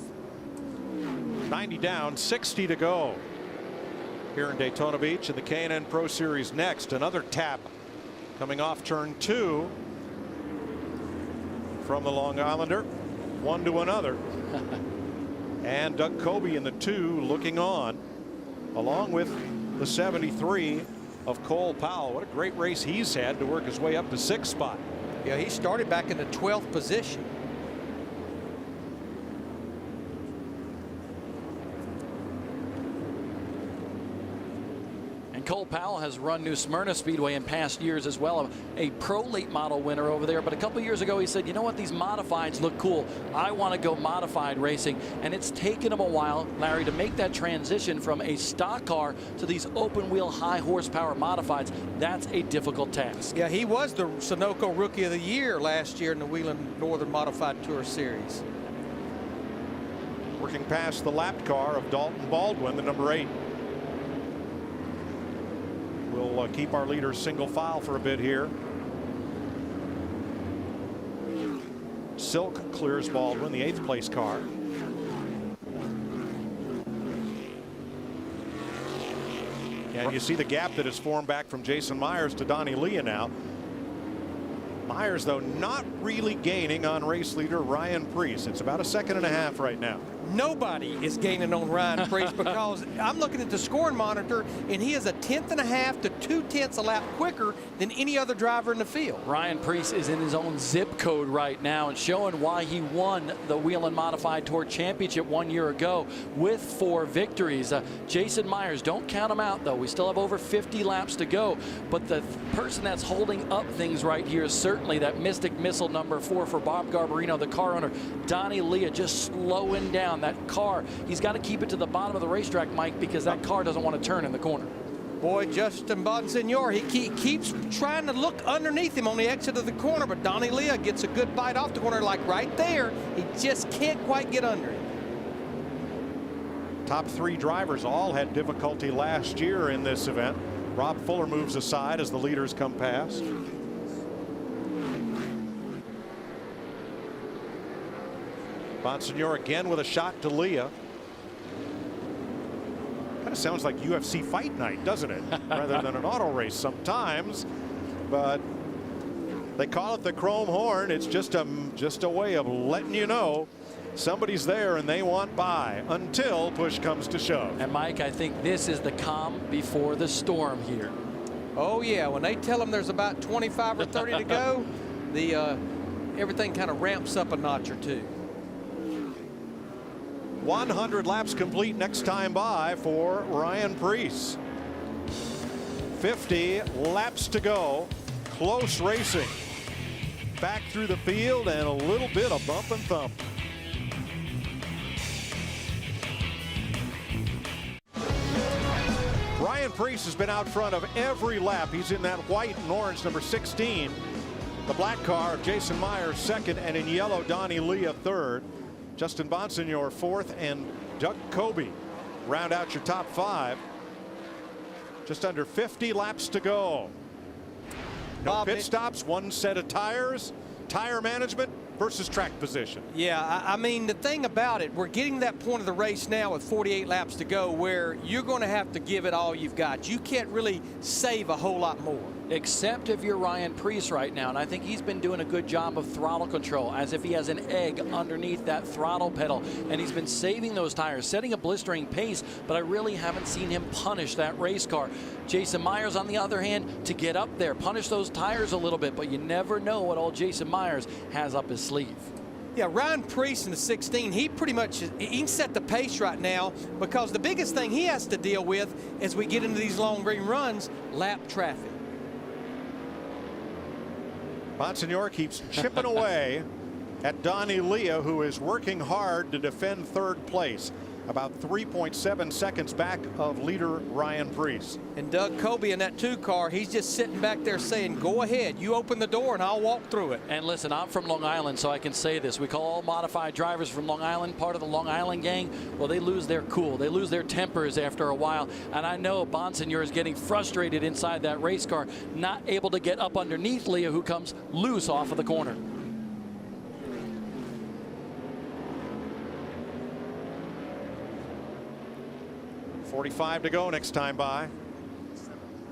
90 down, 60 to go here in Daytona Beach in the K&N Pro Series. Next, another tap coming off turn 2 from the Long Islander, one to another. And Doug Coby in the 2 looking on, along with the 73 of Cole Powell. What a great race he's had to work his way up to 6th spot. Yeah, he started back in the 12th position. Cole Powell has run New Smyrna Speedway in past years as well, a pro late model winner over there. But a couple years ago he said, you know what, these modifieds look cool. I want to go modified racing. And it's taken him a while, Larry, to make that transition from a stock car to these open wheel high horsepower modifieds. That's a difficult task. Yeah, he was the Sunoco Rookie of the Year last year in the Wheelen Northern Modified Tour Series. Working past the lapped car of Dalton Baldwin, the number 8. We'll keep our leaders single file for a bit here. Silk clears Baldwin, the 8th place car. And you see the gap that has formed back from Jason Myers to Donnie Leah now. Myers, though, not really gaining on race leader Ryan Preece. It's about a 1.5 seconds right now. nobody is gaining on Ryan Priest because I'm looking at the scoring monitor, and he is 1.5 to 2/10 a lap quicker than any other driver in the field. Ryan Priest is in his own zip code right now and showing why he won the Wheelen Modified Tour Championship 1 year ago with 4 victories. Jason Myers, don't count him out, though. We still have over 50 laps to go, but the person that's holding up things right here is certainly that Mystic Missile number 4 for Bob Garbarino, the car owner. Donnie Leah just slowing down that car. He's got to keep it to the bottom of the racetrack, Mike, because that car doesn't want to turn in the corner. Boy, Justin Bonsignor, he keeps trying to look underneath him on the exit of the corner, but Donnie Leah gets a good bite off the corner, like right there. He just can't quite get under it. Top 3 drivers all had difficulty last year in this event. Rob Fuller moves aside as the leaders come past. Bonsignor again with a shot to Leah. Kind of sounds like UFC fight night, doesn't it? Rather than an auto race sometimes. But they call it the chrome horn. It's just a way of letting you know somebody's there and they want by until push comes to shove. And Mike, I think this is the calm before the storm here. Oh yeah, when they tell them there's about 25 or 30 to go, the everything kind of ramps up a notch or two. 100 laps complete next time by for Ryan Priest. 50 laps to go. Close racing. Back through the field and a little bit of bump and thump. Ryan Priest has been out front of every lap. He's in that white and orange number 16. The black car of Jason Myers second, and in yellow Donnie Leah third. Justin Bonsignor fourth, and Doug Kobe round out your top 5. Just under 50 laps to go. No pit stops, 1 set of tires, tire management versus track position. Yeah, I mean, the thing about it, we're getting to that point of the race now with 48 laps to go where you're going to have to give it all you've got. You can't really save a whole lot more. Except if you're Ryan Priest right now, and I think he's been doing a good job of throttle control, as if he has an egg underneath that throttle pedal, and he's been saving those tires, setting a blistering pace, but I really haven't seen him punish that race car. Jason Myers, on the other hand, to get up there, punish those tires a little bit, but you never know what old Jason Myers has up his sleeve. Yeah, Ryan Priest in the 16, he pretty much, he can set the pace right now, because the biggest thing he has to deal with as we get into these long green runs, lap traffic. Bonsignor keeps chipping away at Donnie Leah, who is working hard to defend third place. About 3.7 seconds back of leader Ryan Priest. And Doug Kobe in that 2 car, he's just sitting back there saying, go ahead, you open the door and I'll walk through it. And listen, I'm from Long Island, so I can say this. We call all modified drivers from Long Island part of the Long Island gang. Well, they lose their cool. They lose their tempers after a while. And I know Bonsignor is getting frustrated inside that race car, not able to get up underneath Leah, who comes loose off of the corner. .45 to go next time by.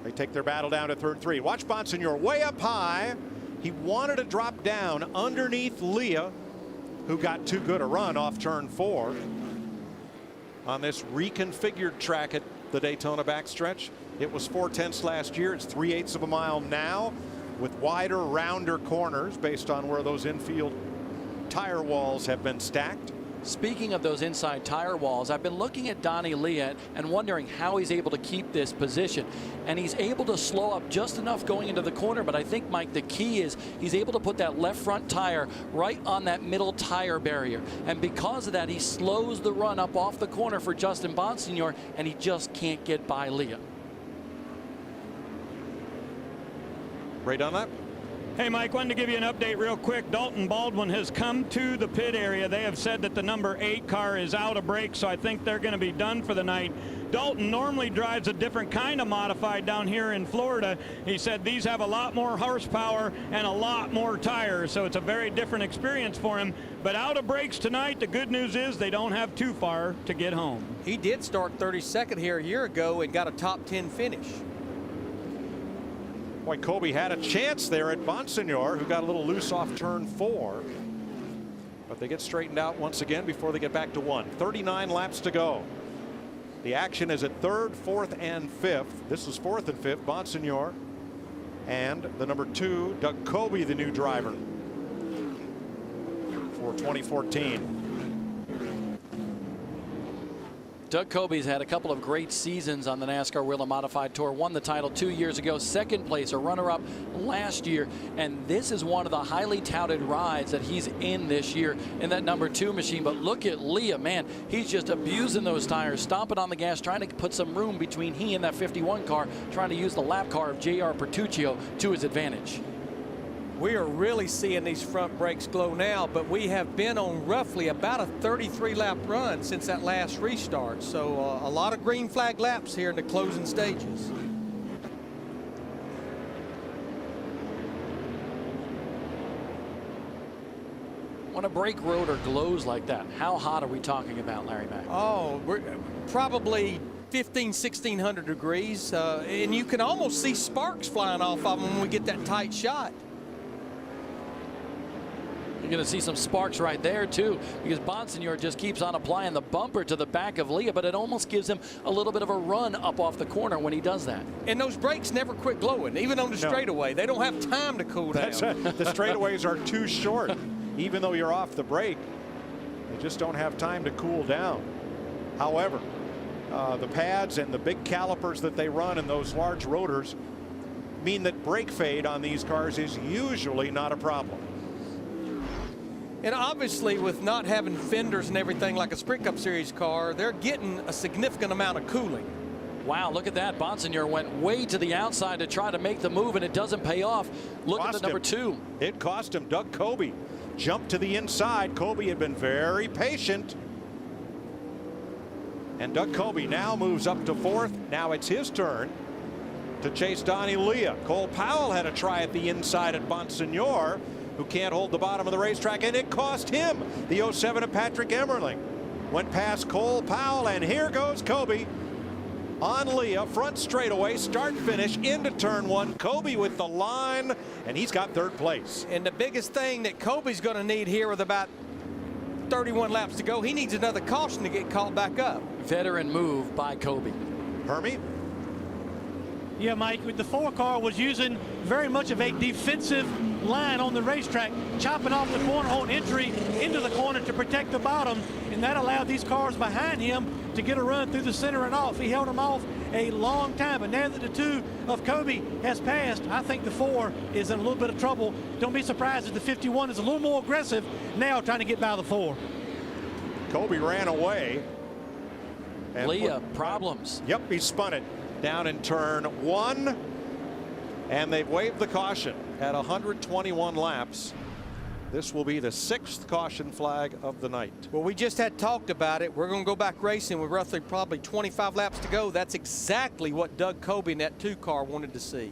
They take their battle down to third 3. Watch Bonsignor way up high. He wanted to drop down underneath Leah, who got too good a run off turn 4 on this reconfigured track at the Daytona backstretch. It was 4/10 last year. It's 3/8 of a mile now, with wider, rounder corners based on where those infield tire walls have been stacked. Speaking of those inside tire walls, I've been looking at Donnie Leah and wondering how he's able to keep this position. And he's able to slow up just enough going into the corner, but I think, Mike, the key is he's able to put that left front tire right on that middle tire barrier. And because of that, he slows the run up off the corner for Justin Bonsignor, and he just can't get by Leah. Right on that. Hey, Mike, wanted to give you an update real quick. Dalton Baldwin has come to the pit area. They have said that the number 8 car is out of brakes, so I think they're going to be done for the night. Dalton normally drives a different kind of modified down here in Florida. He said these have a lot more horsepower and a lot more tires, so it's a very different experience for him. But out of brakes tonight, the good news is they don't have too far to get home. He did start 32nd here a year ago and got a top 10 finish. Boy, Kobe had a chance there at Bonsignor, who got a little loose off turn 4. But they get straightened out once again before they get back to 1. 39 laps to go. The action is at 3rd, 4th, and 5th. This is 4th and 5th. Bonsignor and the number 2, Doug Coby, the new driver for 2014. Doug Coby's had a couple of great seasons on the NASCAR Wheelen Modified Tour. Won the title 2 years ago, 2nd place, a runner-up last year. And this is one of the highly touted rides that he's in this year in that number 2 machine. But look at Leah, man, he's just abusing those tires, stomping on the gas, trying to put some room between he and that 51 car, trying to use the lap car of J.R. Pertuccio to his advantage. We are really seeing these front brakes glow now, but we have been on roughly about a 33-lap run since that last restart. So a lot of green flag laps here in the closing stages. When a brake rotor glows like that, how hot are we talking about, Larry Mack? Oh, we're probably 1,600 degrees, and you can almost see sparks flying off of them when we get that tight shot. You're going to see some sparks right there, too, because Bonsignor just keeps on applying the bumper to the back of Leah, but it almost gives him a little bit of a run up off the corner when he does that. And those brakes never quit glowing, even on the straightaway. They don't have time to cool down. The straightaways are too short. Even though you're off the brake, they just don't have time to cool down. However, the pads and the big calipers that they run and those large rotors mean that brake fade on these cars is usually not a problem. And obviously, with not having fenders and everything like a Sprint Cup Series car, they're getting a significant amount of cooling. Wow, look at that. Bonsignor went way to the outside to try to make the move, and it doesn't pay off. Look at the number 2. It cost him. Doug Coby jumped to the inside. Coby had been very patient. And Doug Coby now moves up to 4th. Now it's his turn to chase Donnie Leah. Cole Powell had a try at the inside at Bonsignor, who can't hold the bottom of the racetrack, and it cost him. The 07 of Patrick Emmerling went past Cole Powell, and here goes Coby on Leah, front straightaway, start finish into turn 1. Coby with the line, and he's got 3rd place. And the biggest thing that Kobe's going to need here with about 31 laps to go, he needs another caution to get caught back up. Veteran move by Coby. Hermie? Yeah, Mike, the 4 car was using very much of a defensive line on the racetrack, chopping off the corner on entry into the corner to protect the bottom, and that allowed these cars behind him to get a run through the center and off. He held them off a long time, but now that the 2 of Coby has passed, I think the 4 is in a little bit of trouble. Don't be surprised if the 51 is a little more aggressive now trying to get by the 4. Coby ran away. And Leah, problems. Yep, he spun it down in turn 1, and they've waved the caution at 121 laps. This will be the 6th caution flag of the night. Well, we just had talked about it. We're going to go back racing with roughly probably 25 laps to go. That's exactly what Doug Coby in that 2 car wanted to see.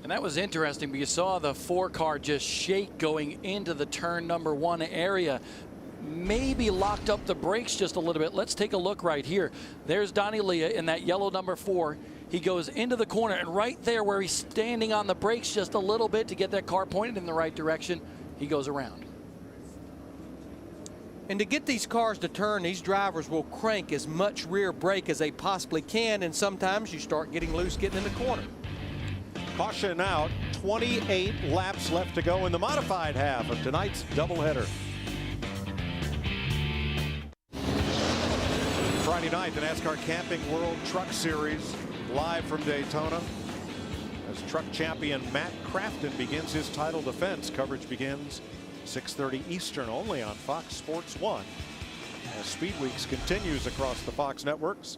And that was interesting, but you saw the 4 car just shake going into the turn number 1 area. Maybe locked up the brakes just a little bit. Let's take a look right here. There's Donnie Leah in that yellow number 4. He goes into the corner, and right there where he's standing on the brakes just a little bit to get that car pointed in the right direction, he goes around. And to get these cars to turn, these drivers will crank as much rear brake as they possibly can, and sometimes you start getting loose getting in the corner. Caution out. 28 laps left to go in the modified half of tonight's doubleheader. Friday night, the NASCAR Camping World Truck Series live from Daytona as truck champion Matt Crafton begins his title defense. Coverage begins 6:30 Eastern only on Fox Sports 1 as Speed Weeks continues across the Fox networks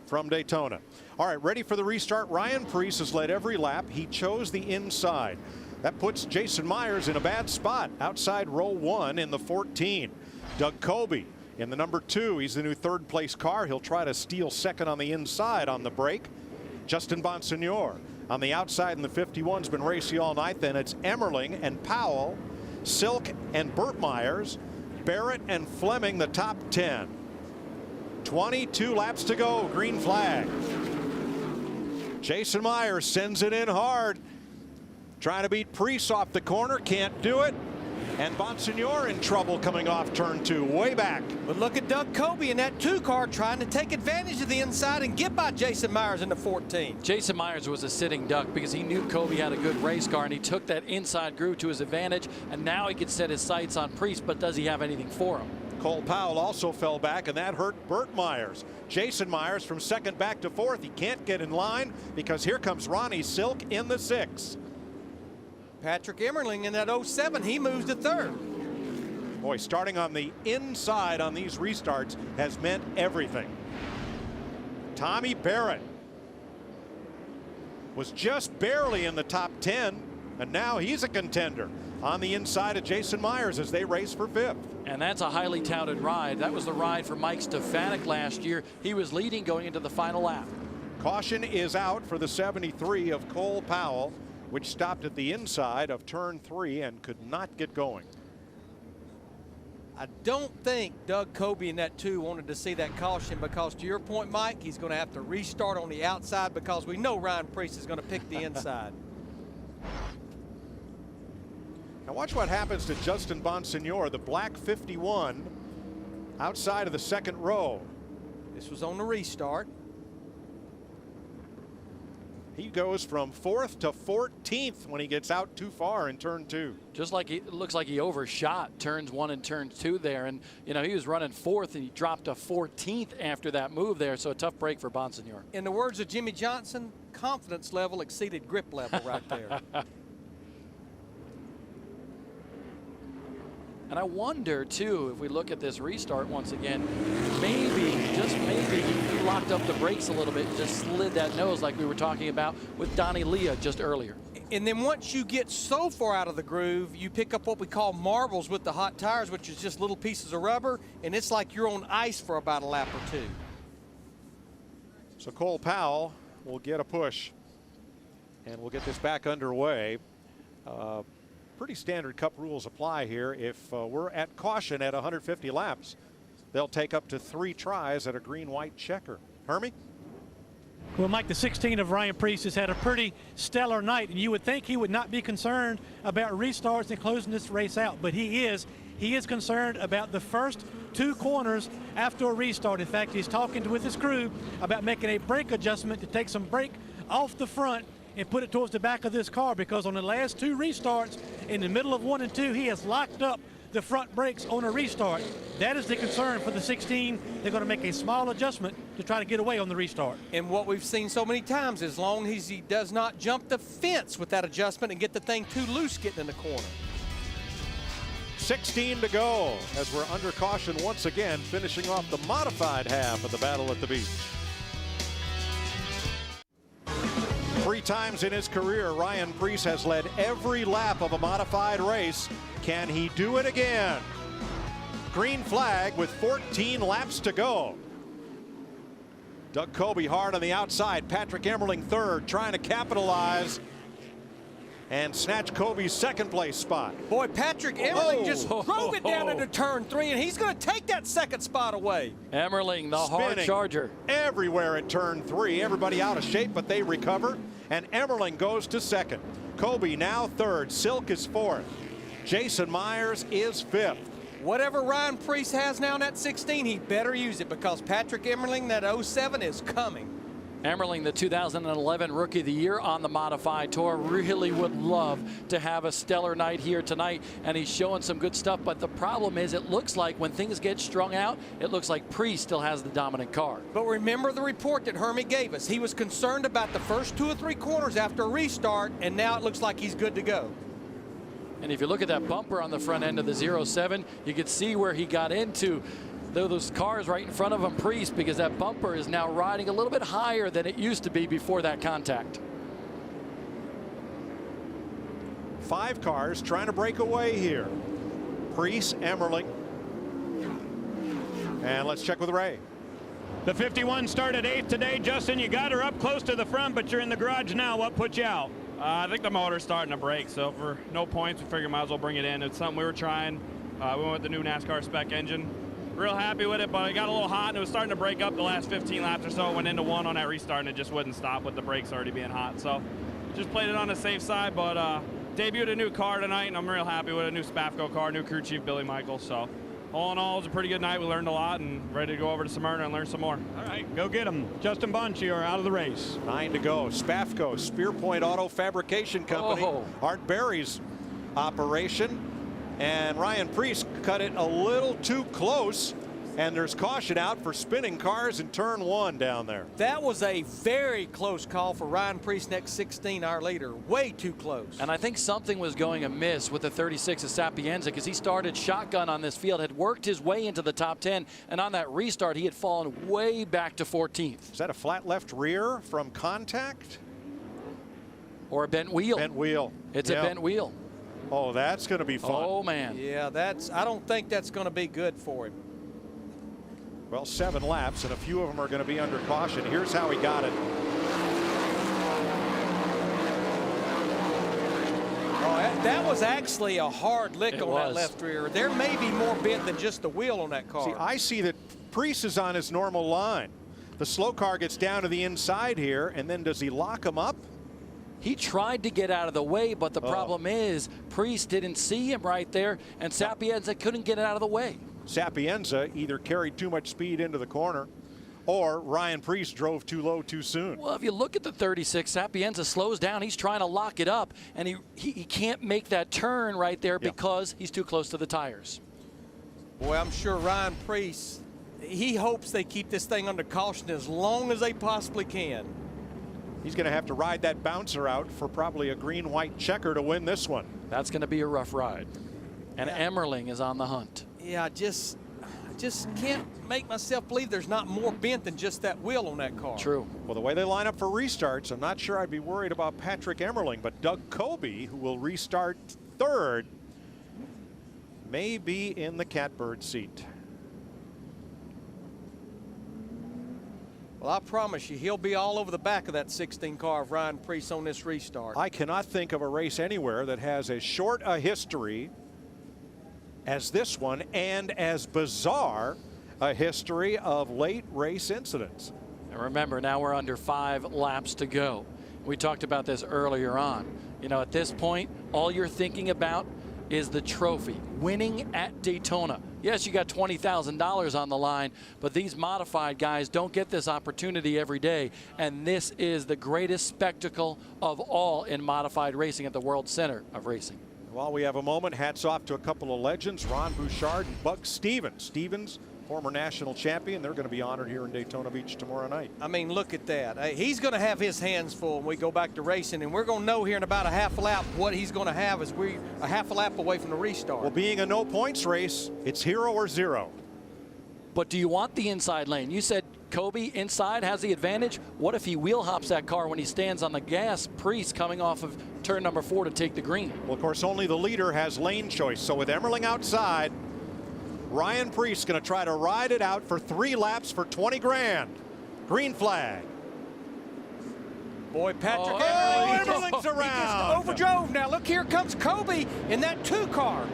from Daytona. All right, ready for the restart. Ryan Preece has led every lap. He chose the inside. That puts Jason Myers in a bad spot outside row 1 in the 14. Doug Coby in the number 2. He's the new 3rd place car. He'll try to steal 2nd on the inside on the break. Justin Bonsignor on the outside in the 51's been racy all night. Then it's Emmerling and Powell, Silk and Burt Myers, Barrett and Fleming the top 10. 22 laps to go. Green flag. Jason Myers sends it in hard. Trying to beat Preece off the corner. Can't do it. And Bonsignor in trouble coming off turn 2, way back. But look at Doug Kobe in that 2 car trying to take advantage of the inside and get by Jason Myers in the 14. Jason Myers was a sitting duck because he knew Kobe had a good race car, and he took that inside groove to his advantage, and now he could set his sights on Priest, but does he have anything for him? Cole Powell also fell back, and that hurt Burt Myers. Jason Myers from second back to fourth. He can't get in line because here comes Ronnie Silk in the 6. Patrick Emmerling in that 07, he moves to third. Boy, starting on the inside on these restarts has meant everything. Tommy Barrett was just barely in the top 10, and now he's a contender on the inside of Jason Myers as they race for 5th. And that's a highly touted ride. That was the ride for Mike Stefanik last year. He was leading going into the final lap. Caution is out for the 73 of Cole Powell, which stopped at the inside of turn 3 and could not get going. I don't think Doug Kobe in that 2 wanted to see that caution because, to your point, Mike, he's going to have to restart on the outside because we know Ryan Priest is going to pick the inside. Now watch what happens to Justin Bonsignor, the black 51, outside of the second row. This was on the restart. He goes from 4th to 14th when he gets out too far in turn 2. Just like it looks like he overshot turns 1 and turn 2 there. And, you know, he was running 4th and he dropped to 14th after that move there. So a tough break for Bonsignor. In the words of Jimmy Johnson, confidence level exceeded grip level right there. And I wonder, too, if we look at this restart once again, maybe, just maybe, he locked up the brakes a little bit and just slid that nose like we were talking about with Donnie Leah just earlier. And then once you get so far out of the groove, you pick up what we call marbles with the hot tires, which is just little pieces of rubber, and it's like you're on ice for about a lap or 2. So Cole Powell will get a push, and we'll get this back underway. Pretty standard Cup rules apply here. If we're at caution at 150 laps, they'll take up to 3 tries at a green-white checker. Hermie? Well, Mike, the 16 of Ryan Priest has had a pretty stellar night, and you would think he would not be concerned about restarts and closing this race out, but he is. He is concerned about the first 2 corners after a restart. In fact, he's talking with his crew about making a brake adjustment to take some brake off the front and put it towards the back of this car, because on the last 2 restarts in the middle of 1 and 2, he has locked up the front brakes on a restart. That is the concern for the 16. They're going to make a small adjustment to try to get away on the restart. And what we've seen so many times, as long as he does not jump the fence with that adjustment and get the thing too loose getting in the corner. 16 to go as we're under caution once again, finishing off the modified half of the Battle at the Beach. 3 times in his career, Ryan Priest has led every lap of a modified race. Can he do it again? Green flag with 14 laps to go. Doug Kobe hard on the outside. Patrick Emmerling third, trying to capitalize and snatch Kobe's second place spot. Boy, Patrick Emmerling just drove it down into turn 3, and he's going to take that second spot away. Emmerling, the hard charger. Everywhere at turn 3. Everybody out of shape, but they recover. And Emmerling goes to second. Kobe now third. Silk is fourth. Jason Myers is 5th. Whatever Ryan Priest has now in that 16, he better use it, because Patrick Emmerling, that 07, is coming. Emmerling, the 2011 Rookie of the Year on the Modified Tour, really would love to have a stellar night here tonight, and he's showing some good stuff. But the problem is, it looks like when things get strung out, it looks like Priest still has the dominant car. But remember the report that Hermie gave us. He was concerned about the first 2 or 3 corners after a restart, and now it looks like he's good to go. And if you look at that bumper on the front end of the 07, you can see where he got into those cars right in front of him, Priest, because that bumper is now riding a little bit higher than it used to be before that contact. 5 cars trying to break away here. Priest, Emmerling. And let's check with Ray. The 51 started 8th today. Justin, you got her up close to the front, but you're in the garage now. What put you out? I think the motor's starting to break, so for no points, we figured might as well bring it in. It's something we were trying. We went with the new NASCAR spec engine. Real happy with it, but it got a little hot, and it was starting to break up the last 15 laps or so. It went into 1 on that restart, and it just wouldn't stop with the brakes already being hot. So just played it on the safe side, but debuted a new car tonight, and I'm real happy with a new Spafco car, new crew chief Billy Michaels. So all in all, it was a pretty good night. We learned a lot and ready to go over to Smyrna and learn some more. All right, go get them. Justin Bunch, you are out of the race. 9 to go. Spafco, Spear Point Auto Fabrication Company, Art Berry's operation. And Ryan Priest cut it a little too close. And there's caution out for spinning cars in turn 1 down there. That was a very close call for Ryan Priest, next 16, our leader. Way too close. And I think something was going amiss with the 36 of Sapienza, because he started shotgun on this field, had worked his way into the top 10, and on that restart, he had fallen way back to 14th. Is that a flat left rear from contact? Or a bent wheel? Bent wheel. It's a bent wheel. Oh, that's going to be fun. Oh, man. Yeah, I don't think that's going to be good for him. Well, 7 laps, and a few of them are going to be under caution. Here's how he got it. Oh, that was actually a hard lick on that left rear. There may be more bent than just the wheel on that car. See, I see that Priest is on his normal line. The slow car gets down to the inside here, and then does he lock him up? He tried to get out of the way, but the problem is Priest didn't see him right there, and Sapienza couldn't get it out of the way. Sapienza either carried too much speed into the corner, or Ryan Priest drove too low too soon. Well, if you look at the 36, Sapienza slows down. He's trying to lock it up, and he can't make that turn right there because he's too close to the tires. Boy, I'm sure Ryan Priest, he hopes they keep this thing under caution as long as they possibly can. He's going to have to ride that bouncer out for probably a green-white checker to win this one. That's going to be a rough ride. And Emmerling is on the hunt. Yeah, I just can't make myself believe there's not more bent than just that wheel on that car. True. Well, the way they line up for restarts, I'm not sure I'd be worried about Patrick Emmerling, but Doug Kobe, who will restart 3rd, may be in the catbird seat. Well, I promise you, he'll be all over the back of that 16 car of Ryan Priest on this restart. I cannot think of a race anywhere that has as short a history as this one, and as bizarre a history of late race incidents. And remember, now we're under 5 laps to go. We talked about this earlier on. You know, at this point, all you're thinking about is the trophy, winning at Daytona. Yes, you got $20,000 on the line, but these modified guys don't get this opportunity every day, and this is the greatest spectacle of all in modified racing at the World Center of Racing. While we have a moment, hats off to a couple of legends, Ron Bouchard and Buck Stevens. Stevens, former national champion. They're going to be honored here in Daytona Beach tomorrow night. I mean, look at that. He's going to have his hands full when we go back to racing, and we're going to know here in about a half a lap what he's going to have as we're a half a lap away from the restart. Well, being a no points race, it's 0 or 0. But do you want the inside lane? You said Kobe inside has the advantage. What if he wheel hops that car when he stands on the gas? Priest coming off of turn number 4 to take the green. Well, of course, only the leader has lane choice. So with Emmerling outside, Ryan Priest going to try to ride it out for 3 laps for 20 grand. Green flag. Boy, Patrick Emmerling's around. He just overdrove now. Look, here comes Kobe in that 2 car.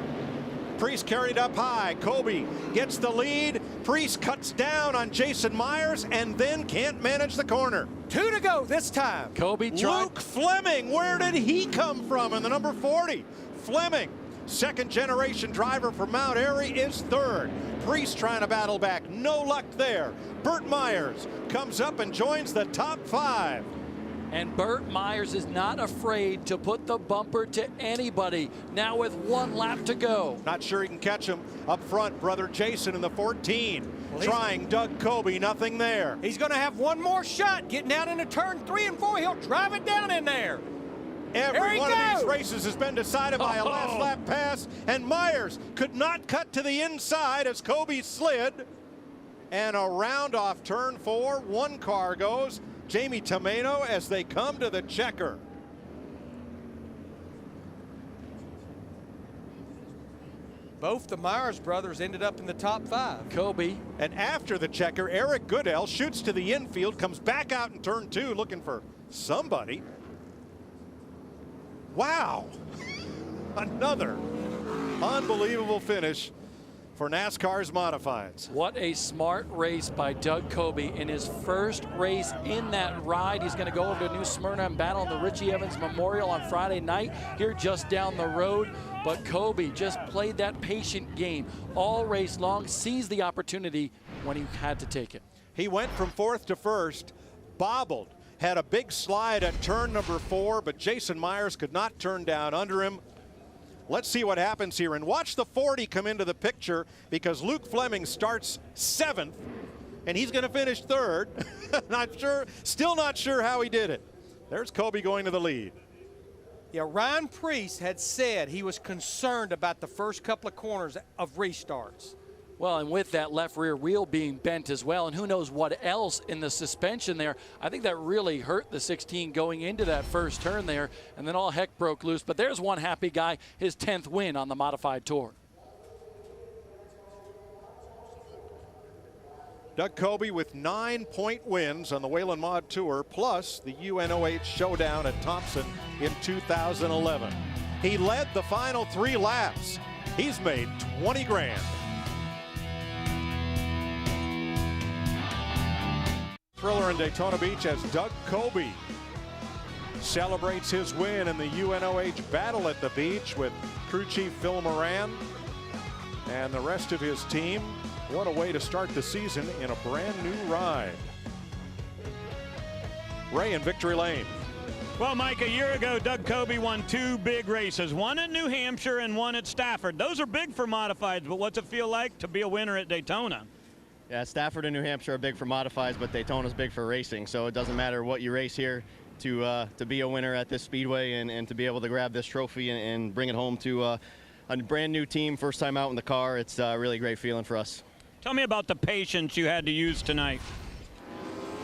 Priest carried up high. Kobe gets the lead. Priest cuts down on Jason Myers and then can't manage the corner. 2 to go this time. Kobe tried. Luke Fleming, where did he come from in the number 40? Fleming, second generation driver from Mount Airy, is 3rd. Priest trying to battle back. No luck there. Burt Myers comes up and joins the top 5. And Burt Myers is not afraid to put the bumper to anybody. Now with 1 lap to go. Not sure he can catch him up front. Brother Jason in the 14. Trying Doug Kobe, nothing there. He's going to have 1 more shot. Getting down into turn 3 and 4. He'll drive it down in there. Every one of these races has been decided by a last lap pass, and Myers could not cut to the inside as Kobe slid. And around off turn 4, 1 car goes. Jamie Tomeno as they come to the checker. Both the Myers brothers ended up in the top 5. Kobe. And after the checker, Eric Goodell shoots to the infield, comes back out in turn 2 looking for somebody. Wow. Another unbelievable finish for NASCAR's Modifieds. What a smart race by Doug Coby in his first race in that ride. He's going to go over to New Smyrna and battle in the Richie Evans Memorial on Friday night here just down the road. But Coby just played that patient game all race long, seized the opportunity when he had to take it. He went from 4th to 1st, bobbled, had a big slide at turn number 4, but Jason Myers could not turn down under him. Let's see what happens here, and watch the 40 come into the picture, because Luke Fleming starts 7th, and he's going to finish 3rd. Still not sure how he did it. There's Coby going to the lead. Yeah, Ryan Preece had said he was concerned about the first couple of corners of restarts. Well, and with that left rear wheel being bent as well, and who knows what else in the suspension there, I think that really hurt the 16 going into that first turn there, and then all heck broke loose. But there's one happy guy, his 10th win on the Modified Tour. Doug Coby with 9-point wins on the Wheelen Mod Tour, plus the UNOH Showdown at Thompson in 2011. He led the final 3 laps. He's made 20 grand. Thriller in Daytona Beach as Doug Coby celebrates his win in the UNOH Battle at the Beach with crew chief Phil Moran and the rest of his team. What a way to start the season in a brand new ride. Ray in Victory Lane. Well, Mike, a year ago, Doug Coby won 2 big races, one at New Hampshire and one at Stafford. Those are big for Modifieds, but what's it feel like to be a winner at Daytona? Yeah, Stafford and New Hampshire are big for Modifieds, but Daytona's big for racing. So it doesn't matter what you race here to be a winner at this speedway and to be able to grab this trophy and bring it home to a brand new team, first time out in the car. It's a really great feeling for us. Tell me about the patience you had to use tonight.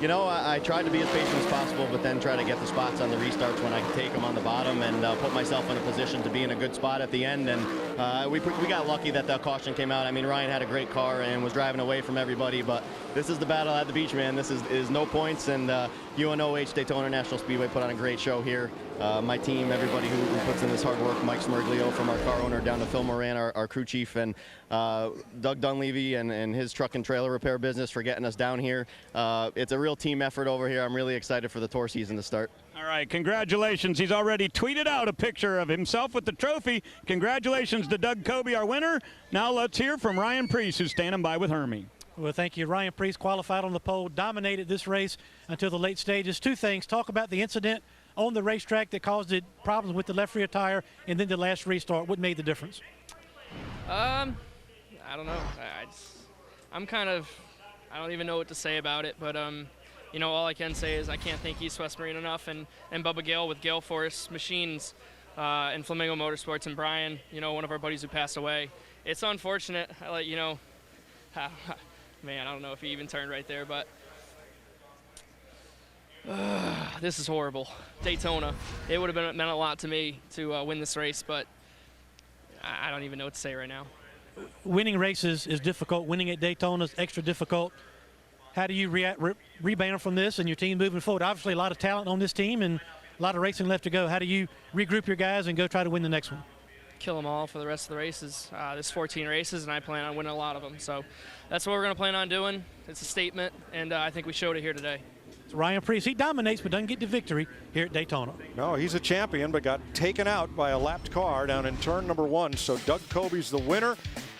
You know, I tried to be as patient as possible, but then try to get the spots on the restarts when I could take them on the bottom and put myself in a position to be in a good spot at the end. And we got lucky that the caution came out. I mean, Ryan had a great car and was driving away from everybody, but this is the battle at the beach, man. This is no points, and UNOH Daytona National Speedway put on a great show here. My team, everybody who puts in this hard work, Mike Smerglio from our car owner down to Phil Moran, our crew chief, and Doug Dunleavy and his truck and trailer repair business for getting us down here. It's a real team effort over here. I'm really excited for the tour season to start. All right, congratulations. He's already tweeted out a picture of himself with the trophy. Congratulations to Doug Coby, our winner. Now let's hear from Ryan Preece, who's standing by with Hermie. Well, thank you. Ryan Preece qualified on the pole, dominated this race until the late stages. 2 things. Talk about the incident on the racetrack that caused it problems with the left rear tire, and then the last restart. What made the difference? I don't know. I don't even know what to say about it, but you know, all I can say is I can't thank East West Marine enough, and Bubba Gale with Gale Force Machines and Flamingo Motorsports, and Brian, you know, one of our buddies who passed away. It's unfortunate. You know, man, I don't know if he even turned right there, but this is horrible. Daytona, it would have meant a lot to me to win this race, but I don't even know what to say right now. Winning races is difficult. Winning at Daytona is extra difficult. How do you rebound from this and your team moving forward? Obviously, a lot of talent on this team and a lot of racing left to go. How do you regroup your guys and go try to win the next one? Kill them all for the rest of the races. There's 14 races, and I plan on winning a lot of them. So that's what we're going to plan on doing. It's a statement, and I think we showed it here today. It's Ryan Preece. He dominates but doesn't get the victory here at Daytona. No, he's a champion, but got taken out by a lapped car down in turn number 1. So Doug Coby's the winner.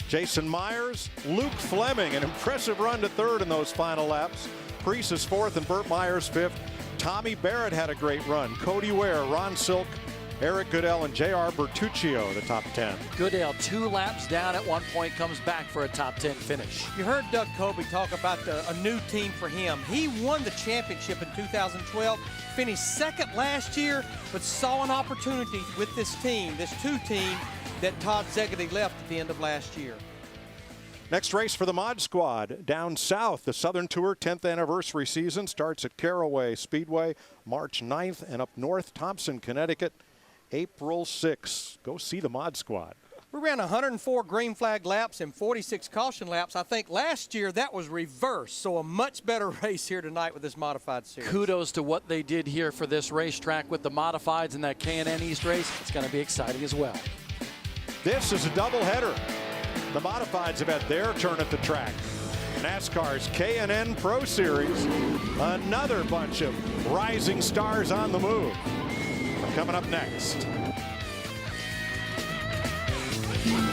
Jason Myers, Luke Fleming, an impressive run to 3rd in those final laps. Preece is 4th and Burt Myers 5th. Tommy Barrett had a great run. Cody Ware, Ron Silk, Eric Goodell, and J.R. Bertuccio, the top 10. Goodell, 2 laps down at one point, comes back for a top 10 finish. You heard Doug Coby talk about a new team for him. He won the championship in 2012, finished 2nd last year, but saw an opportunity with this team, this 2 team, that Todd Zegedy left at the end of last year. Next race for the Mod Squad down south. The Southern Tour 10th anniversary season starts at Caraway Speedway March 9th, and up north, Thompson, Connecticut, April 6th. Go see the Mod Squad. We ran 104 green flag laps and 46 caution laps. I think last year that was reversed, so a much better race here tonight with this modified series. Kudos to what they did here for this racetrack with the modifieds in that K&N East race. It's going to be exciting as well. This is a doubleheader. The Modifieds have had their turn at the track. NASCAR's K&N Pro Series, another bunch of rising stars on the move. Coming up next.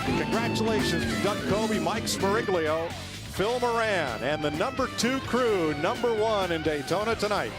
Congratulations to Doug Coby, Mike Smariglio, Phil Moran, and the #2 crew, #1 in Daytona tonight.